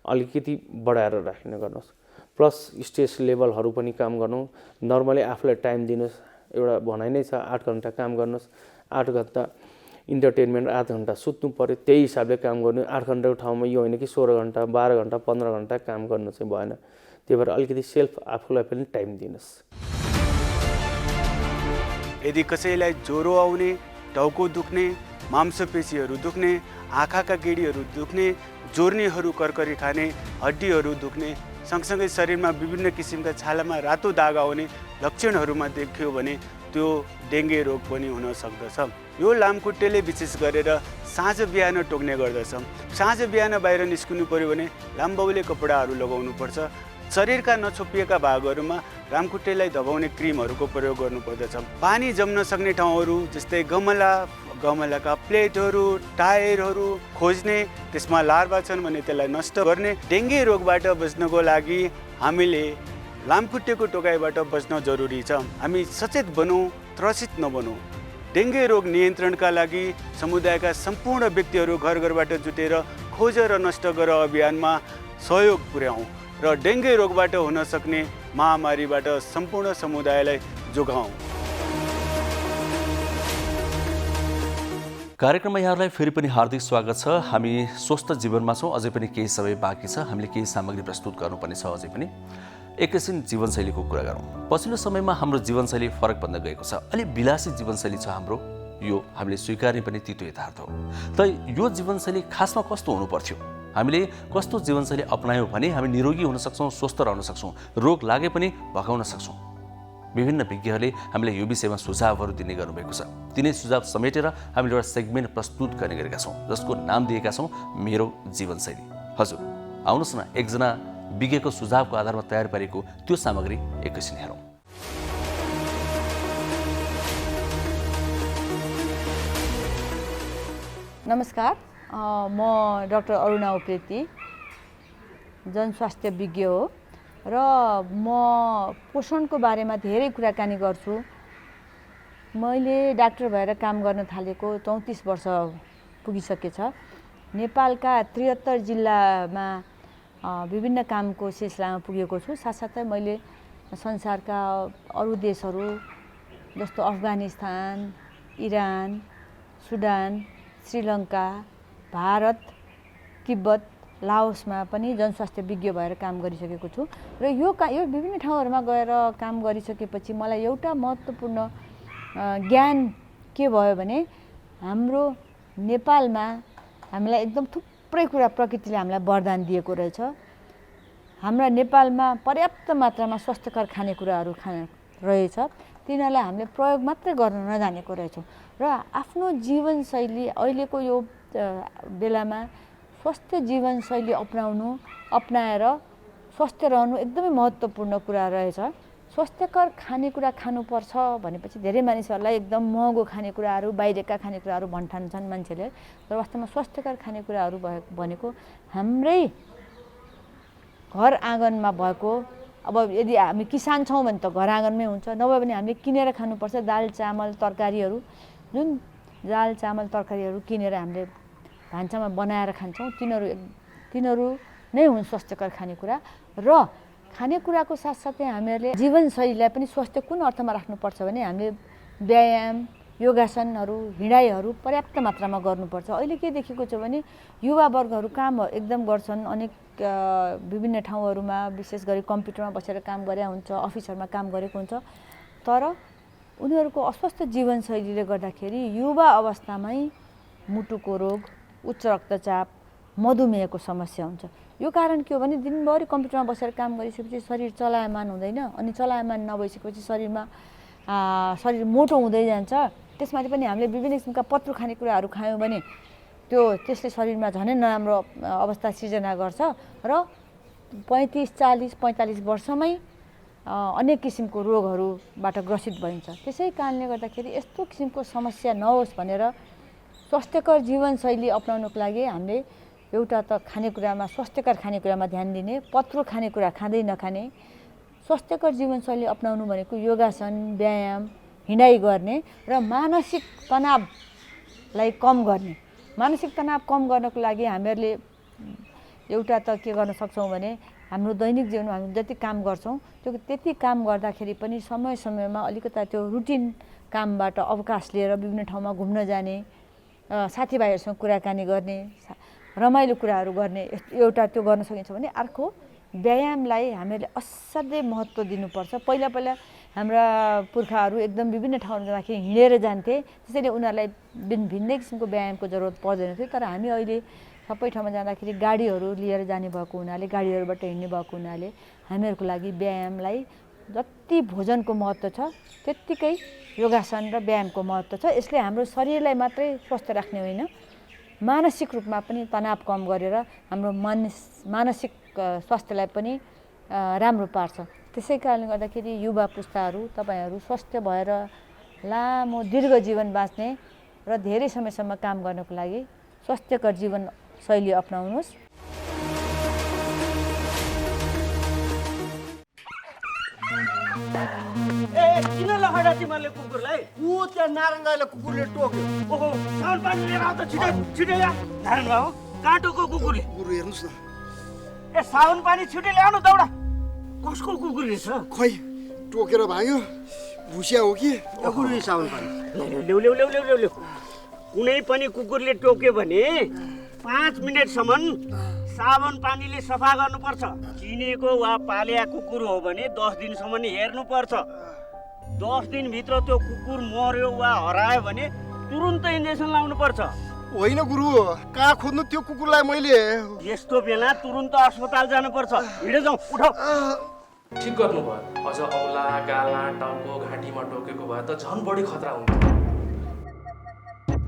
अलिकति बढाएर राख्ने गर्नुहोस्। प्लस स्ट्रेस लेभलहरू पनि काम गर्नु। नर्मली आफूलाई टाइम दिनुहोस्। एउटा भनाइ नै छ 8 घन्टा काम गर्नुहोस्, 8 घन्टा इन्टरटेनमेन्ट, 8 घन्टा सुत्नु पर्यो। त्यही हिसाबले काम गर्नु। 8 घन्टाको ठाउँमा यो होइन कि 16 घन्टा, 12 घन्टा, 15 घन्टा काम गर्नु चाहिँ भएन। त्यही भएर अलिकति सेल्फ आफूलाई पनि टाइम दिनुहोस्। यदि कसैलाई ज्वरो आउने, टाउको दुख्ने, मांसपेशीहरू दुख्ने, आँखाका गेडीहरू दुख्ने, जोर्नीहरू करकरी खाने, हड्डीहरू दुख्ने, सँगसँगै शरीरमा विभिन्न किसिमका छालामा रातो दाग आउने लक्षणहरूमा देखियो भने त्यो डेङ्गे रोग पनि हुन सक्दछ। यो लामखुट्टेले विशेष गरेर साँझ बिहान टोक्ने गर्दछ। साँझ बिहान बाहिर निस्कनु पर्यो भने लामबाउले कपडाहरू लगाउनुपर्छ। शरीरका नछोपिएका भागहरूमा लामखुट्टेलाई दबाउने क्रिमहरूको प्रयोग गर्नुपर्दछ। पानी जम्न सक्ने ठाउँहरू जस्तै गमलाका प्लेटहरू, टायरहरू खोज्ने, त्यसमा लार्भा छन् भने त्यसलाई नष्ट गर्ने। डेङ्गे रोगबाट बच्नको लागि हामीले लामखुट्टेको टोकाइबाट बच्न जरुरी छ। हामी सचेत बनौँ, त्रसित नबनौँ। डेङ्गे रोग नियन्त्रणका लागि समुदायका सम्पूर्ण व्यक्तिहरू घर घरबाट जुटेर खोज र नष्ट गर अभियानमा सहयोग पुर्याउँ र डेङ्गे रोगबाट हुन सक्ने महामारीबाट सम्पूर्ण समुदायलाई जोगाउँ। कार्यक्रममा यहाँहरूलाई फेरि पनि हार्दिक स्वागत छ। हामी स्वस्थ जीवनमा छौँ। अझै पनि केही समय बाँकी छ। हामीले केही सामग्री प्रस्तुत गर्नुपर्ने छ। अझै पनि एकैछिन जीवनशैलीको कुरा गरौँ। पछिल्लो समयमा हाम्रो जीवनशैली फरक बन्द गएको छ। अलि विलासी जीवनशैली छ हाम्रो। यो हामीले स्वीकार्ने पनि तितो यथार्थ हो। त यो जीवनशैली खासमा कस्तो हुनुपर्थ्यो? हामीले कस्तो जीवनशैली अपनायौँ भने हामी निरोगी हुन सक्छौँ, स्वस्थ रहन सक्छौँ, रोग लागे पनि भगाउन सक्छौँ। विभिन्न विज्ञहरूले हामीलाई यो विषयमा सुझावहरू दिने गर्नुभएको छ। तिनै सुझाव समेटेर हामीले एउटा सेगमेन्ट प्रस्तुत गर्ने गरेका छौँ, जसको नाम दिएका छौँ मेरो जीवनशैली। हजुर, आउनुहोस् न एकजना विज्ञको सुझावको आधारमा तयार पारेको त्यो सामग्री एकैछिन हेरौँ। नमस्कार, म डाक्टर अरुणा उप्रेती, जनस्वास्थ्य विज्ञ हो र म पोषणको बारेमा धेरै कुराकानी गर्छु। मैले डाक्टर भएर काम गर्न थालेको 34 वर्ष पुगिसकेछ। नेपालका 73 जिल्लामा विभिन्न कामको सिलसिलामा पुगेको छु। साथसाथै मैले संसारका अरू देशहरू जस्तो अफगानिस्तान, इरान, सुडान, श्रीलङ्का, भारत, तिब्बत, लाओसमा पनि जनस्वास्थ्य विज्ञ भएर काम गरिसकेको छु। र यो विभिन्न ठाउँहरूमा गएर काम गरिसकेपछि मलाई एउटा महत्त्वपूर्ण ज्ञान के भयो भने हाम्रो नेपालमा हामीलाई एकदम थुप्रै कुरा प्रकृतिले हामीलाई वरदान दिएको रहेछ। हाम्रा नेपालमा पर्याप्त मात्रामा स्वास्थ्यकर खानेकुराहरू रहेछ। तिनीहरूलाई हामीले प्रयोग मात्रै गर्न नजानेको रहेछौँ र आफ्नो जीवनशैली अहिलेको यो बेलामा स्वस्थ जीवनशैली अपनाएर स्वस्थ रहनु एकदमै महत्त्वपूर्ण कुरा रहेछ। स्वास्थ्यकर खानेकुरा खानुपर्छ भनेपछि धेरै मानिसहरूलाई एकदम महँगो खानेकुराहरू, बाहिरका खानेकुराहरू भन्ठान्छन् मान्छेले। तर वास्तवमा स्वास्थ्यकर खानेकुराहरू भनेको हाम्रै घर आँगनमा भएको, अब यदि हामी किसान छौँ भने त घर आँगनमै हुन्छ, नभए भने हामीले किनेर खानुपर्छ। दाल चामल तरकारीहरू, जुन दाल चामल तरकारीहरू किनेर हामीले भान्सामा बनाएर खान्छौँ, तिनीहरू नै हुन् स्वास्थ्यकर खानेकुरा। र खानेकुराको साथसाथै हामीहरूले जीवनशैलीलाई पनि स्वास्थ्य कुन अर्थमा राख्नुपर्छ भने हामीले व्यायाम, योगासनहरू, हिँडाइहरू पर्याप्त मात्रामा गर्नुपर्छ। अहिले के देखेको छ भने युवावर्गहरू काम एकदम गर्छन्, अनेक विभिन्न ठाउँहरूमा विशेष गरी कम्प्युटरमा बसेर काम गरे हुन्छ, अफिसहरूमा काम गरेको हुन्छ। तर उनीहरूको अस्वस्थ जीवनशैलीले गर्दाखेरि युवा अवस्थामै मुटुको रोग, उच्च रक्तचाप, मधुमेहको समस्या हुन्छ। यो कारण के हो भने दिनभरि कम्प्युटरमा बसेर काम गरिसकेपछि शरीर चलायमान हुँदैन, अनि चलायमान नभइसकेपछि शरीर मोटो हुँदै जान्छ। त्यसमाथि पनि हामीले विभिन्न किसिमका पत्रु खानेकुराहरू खायौँ भने त्यसले शरीरमा झनै नराम्रो अवस्था सिर्जना गर्छ र 35, 40, 45 वर्षमै अनेक किसिमको रोगहरूबाट ग्रसित भइन्छ। त्यसै कारणले गर्दाखेरि यस्तो किसिमको समस्या नहोस् भनेर स्वास्थ्यकर जीवनशैली अपनाउनको लागि हामीले एउटा त खानेकुरामा स्वास्थ्यकर खानेकुरामा ध्यान दिने, पत्रो खानेकुरा खाँदै नखाने, स्वास्थ्यकर जीवनशैली अपनाउनु भनेको योगासन, व्यायाम, हिँडाइ गर्ने र मानसिक तनावलाई कम गर्ने। मानसिक तनाव कम गर्नको लागि हामीहरूले एउटा त के गर्न सक्छौँ भने हाम्रो दैनिक जीवनमा हामी जति काम गर्छौँ त्यो त्यति काम गर्दाखेरि पनि समय समयमा अलिकता त्यो रुटिन कामबाट अवकाश लिएर विभिन्न ठाउँमा घुम्न जाने, साथीभाइहरूसँग कुराकानी गर्ने, रमाइलो कुराहरू गर्ने, एउटा त्यो गर्न सकिन्छ भने अर्को व्यायामलाई हामीले असाध्यै महत्त्व दिनुपर्छ। पहिला हाम्रा पुर्खाहरू एकदम विभिन्न ठाउँमा जाँदाखेरि हिँडेर जान्थे, त्यसैले उनीहरूलाई भिन्नै किसिमको व्यायामको जरुरत पर्दैन थियो। तर हामी अहिले सबै ठाउँमा जाँदाखेरि गाडीहरू लिएर जाने भएको हुनाले, गाडीहरूबाट हिँड्ने भएको हुनाले हामीहरूको लागि व्यायामलाई जति भोजनको महत्त्व छ त्यत्तिकै योगासन र व्यायामको महत्त्व छ। यसले हाम्रो शरीरलाई मात्रै स्वस्थ राख्ने होइन, मानसिक रूपमा पनि तनाव कम गरेर हाम्रो मानसिक स्वास्थ्यलाई पनि राम्रो पार्छ। त्यसै कारणले गर्दाखेरि युवा पुस्ताहरू तपाईँहरू स्वस्थ भएर लामो दीर्घ जीवन बाँच्ने र धेरै समयसम्म काम गर्नको लागि स्वास्थ्यकर जीवन शैली अपनाउनुहोस्। किन लखडा तिमीहरूले कुकुरलाई? ऊ त्यहाँ नारायण दाइले कुकुरले टोक्यो। ओहो, साउन पानी लिएर आऊ त छिटै ल्या। नारायण बाबु, काँटोको कुकुरले। कुकुर हेर्नुहोस् न। ए साउन पानी छिटै ल्याउनु दौडा। कसको कुकुर रहेछ? खै टोकेर भाग्यो, भुसिया हो कि? कुकुरले साउन पानी। ल्याउ। कुनै पनि कुकुरले टोक्यो भने 5 मिनेटसम्म साबुन पानीले सफा गर्नुपर्छ। किनेको वा पालिया कुकुर हो भने 10 दिनसम्म हेर्नुपर्छ। 10 दिनभित्र त्यो कुकुर मर्यो वा हरायो भने तुरुन्तै इन्जेक्सन लाउनुपर्छ। होइन गुरु, कहाँ खोज्नु त्यो कुकुरलाई मैले? यस्तो बेला तुरुन्त अस्पताल जानुपर्छ। हिँडे जाउँ, उठाऊ। ठिक गर्नुभयो। अझ औला, गाला, टाउको, घाँटीमा टोकेको भए त झन् बढी खतरा हुन्छ।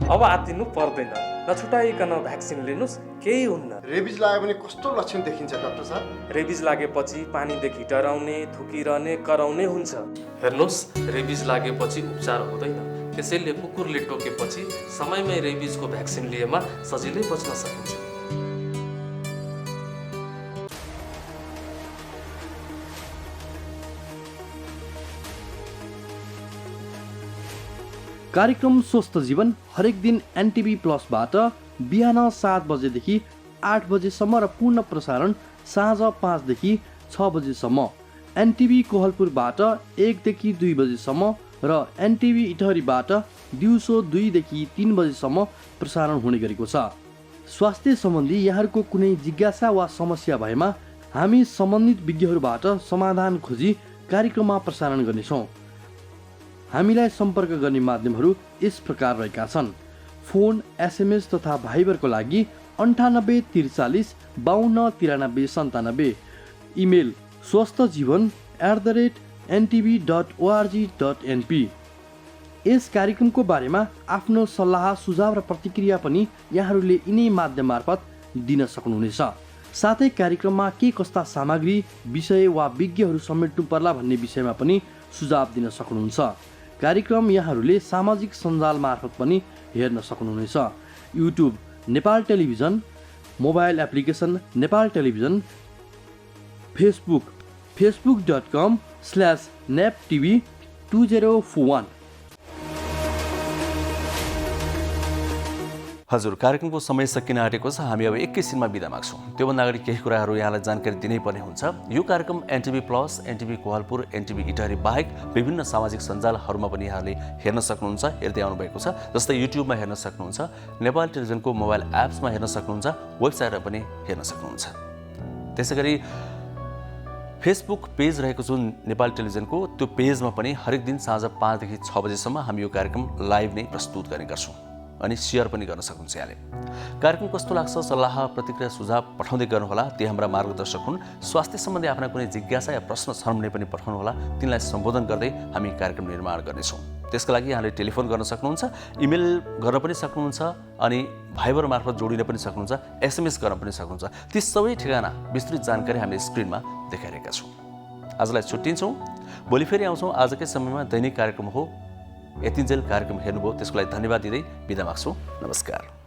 अब आत्तिनु पर्दैन, नछुटाइकन भ्याक्सिन लिनुहोस्, केही हुन्न। रेबिज लाग्यो भने कस्तो लक्षण देखिन्छ डाक्टर साहब? रेबिज लागेपछि पानीदेखि डराउने, थुकिरहने, कराउने हुन्छ। हेर्नुहोस्, रेबिज लागेपछि उपचार हुँदैन, त्यसैले कुकुरले टोकेपछि समयमै रेबिजको भ्याक्सिन लिएमा सजिलै बच्न सकिन्छ। कार्यक्रम स्वस्थ जीवन हरेक दिन एनटिभी प्लसबाट बिहान 7 बजेदेखि 8 बजेसम्म र पूर्ण प्रसारण साँझ 5 देखि 6 बजेसम्म, एनटिभी कोहलपुरबाट 1 देखि 2 बजेसम्म र एनटिभी इटहरीबाट दिउँसो 2 देखि 3 बजेसम्म प्रसारण हुने गरेको छ। स्वास्थ्य सम्बन्धी यहाँहरूको कुनै जिज्ञासा वा समस्या भएमा हामी सम्बन्धित विज्ञहरूबाट समाधान खोजी कार्यक्रममा प्रसारण गर्नेछौँ। हामीलाई सम्पर्क गर्ने माध्यमहरू यस प्रकार रहेका छन्। फोन, एसएमएस तथा भाइबरको लागि 98 43 52 93 97, इमेल swasthajievan@ntv.org.np। यस कार्यक्रमको बारेमा आफ्नो सल्लाह, सुझाव र प्रतिक्रिया पनि यहाँहरूले यिनै माध्यम मार्फत दिन सक्नुहुनेछ। साथै कार्यक्रममा के कस्ता सामग्री, विषय वा विज्ञहरू समेट्नु पर्ला भन्ने विषयमा पनि सुझाव दिन सक्नुहुन्छ। कार्यक्रम यहाँहरूले सामाजिक सञ्जाल मार्फत पनि हेर्न सक्नुहुनेछ। YouTube Nepal television, mobile application Nepal television, Facebook facebook.com/neptv2041। हजुर, कार्यक्रमको समय सकिन आँटेको छ। हामी अब एकैछिनमा बिदा माग्छौँ। त्योभन्दा अगाडि केही कुराहरू यहाँलाई जानकारी दिनै पर्ने हुन्छ। यो कार्यक्रम NTV plus, NTV Kohalpur, NTV Itahari बाहेक विभिन्न सामाजिक सञ्जालहरूमा पनि यहाँले हेर्न सक्नुहुन्छ, हेर्दै आउनुभएको छ। जस्तै युट्युबमा हेर्न सक्नुहुन्छ, नेपाल टेलिभिजनको मोबाइल एप्समा हेर्न सक्नुहुन्छ, वेबसाइटमा पनि हेर्न सक्नुहुन्छ। त्यसै गरी फेसबुक पेज रहेको जुन नेपाल टेलिभिजनको, त्यो पेजमा पनि हरेक दिन साँझ 5 देखि 6 बजेसम्म हामी यो कार्यक्रम लाइभ नै प्रस्तुत गर्ने गर्छौँ अनि सेयर पनि गर्न सक्नुहुन्छ। यहाँले कार्यक्रम कस्तो लाग्छ, सल्लाह, प्रतिक्रिया, सुझाव पठाउँदै गर्नुहोला। ती हाम्रा मार्गदर्शक हुन्। स्वास्थ्य सम्बन्धी आफ्ना कुनै जिज्ञासा या प्रश्न छन् भने पनि पठाउनुहोला। तिनलाई सम्बोधन गर्दै हामी कार्यक्रम निर्माण गर्नेछौँ। त्यसका लागि यहाँले टेलिफोन गर्न सक्नुहुन्छ, इमेल गर्न पनि सक्नुहुन्छ, अनि भाइबर मार्फत जोडिन पनि सक्नुहुन्छ, SMS गर्न पनि सक्नुहुन्छ। ती सबै ठेगाना विस्तृत जानकारी हामीले स्क्रिनमा देखाइरहेका छौँ। आजलाई छुट्टिन्छौँ, भोलि फेरि आउँछौँ आजकै समयमा। दैनिक कार्यक्रम हो, यतिन्जेल कार्यक्रम हेर्नुभयो त्यसको लागि धन्यवाद दिँदै बिदा माग्छु। नमस्कार।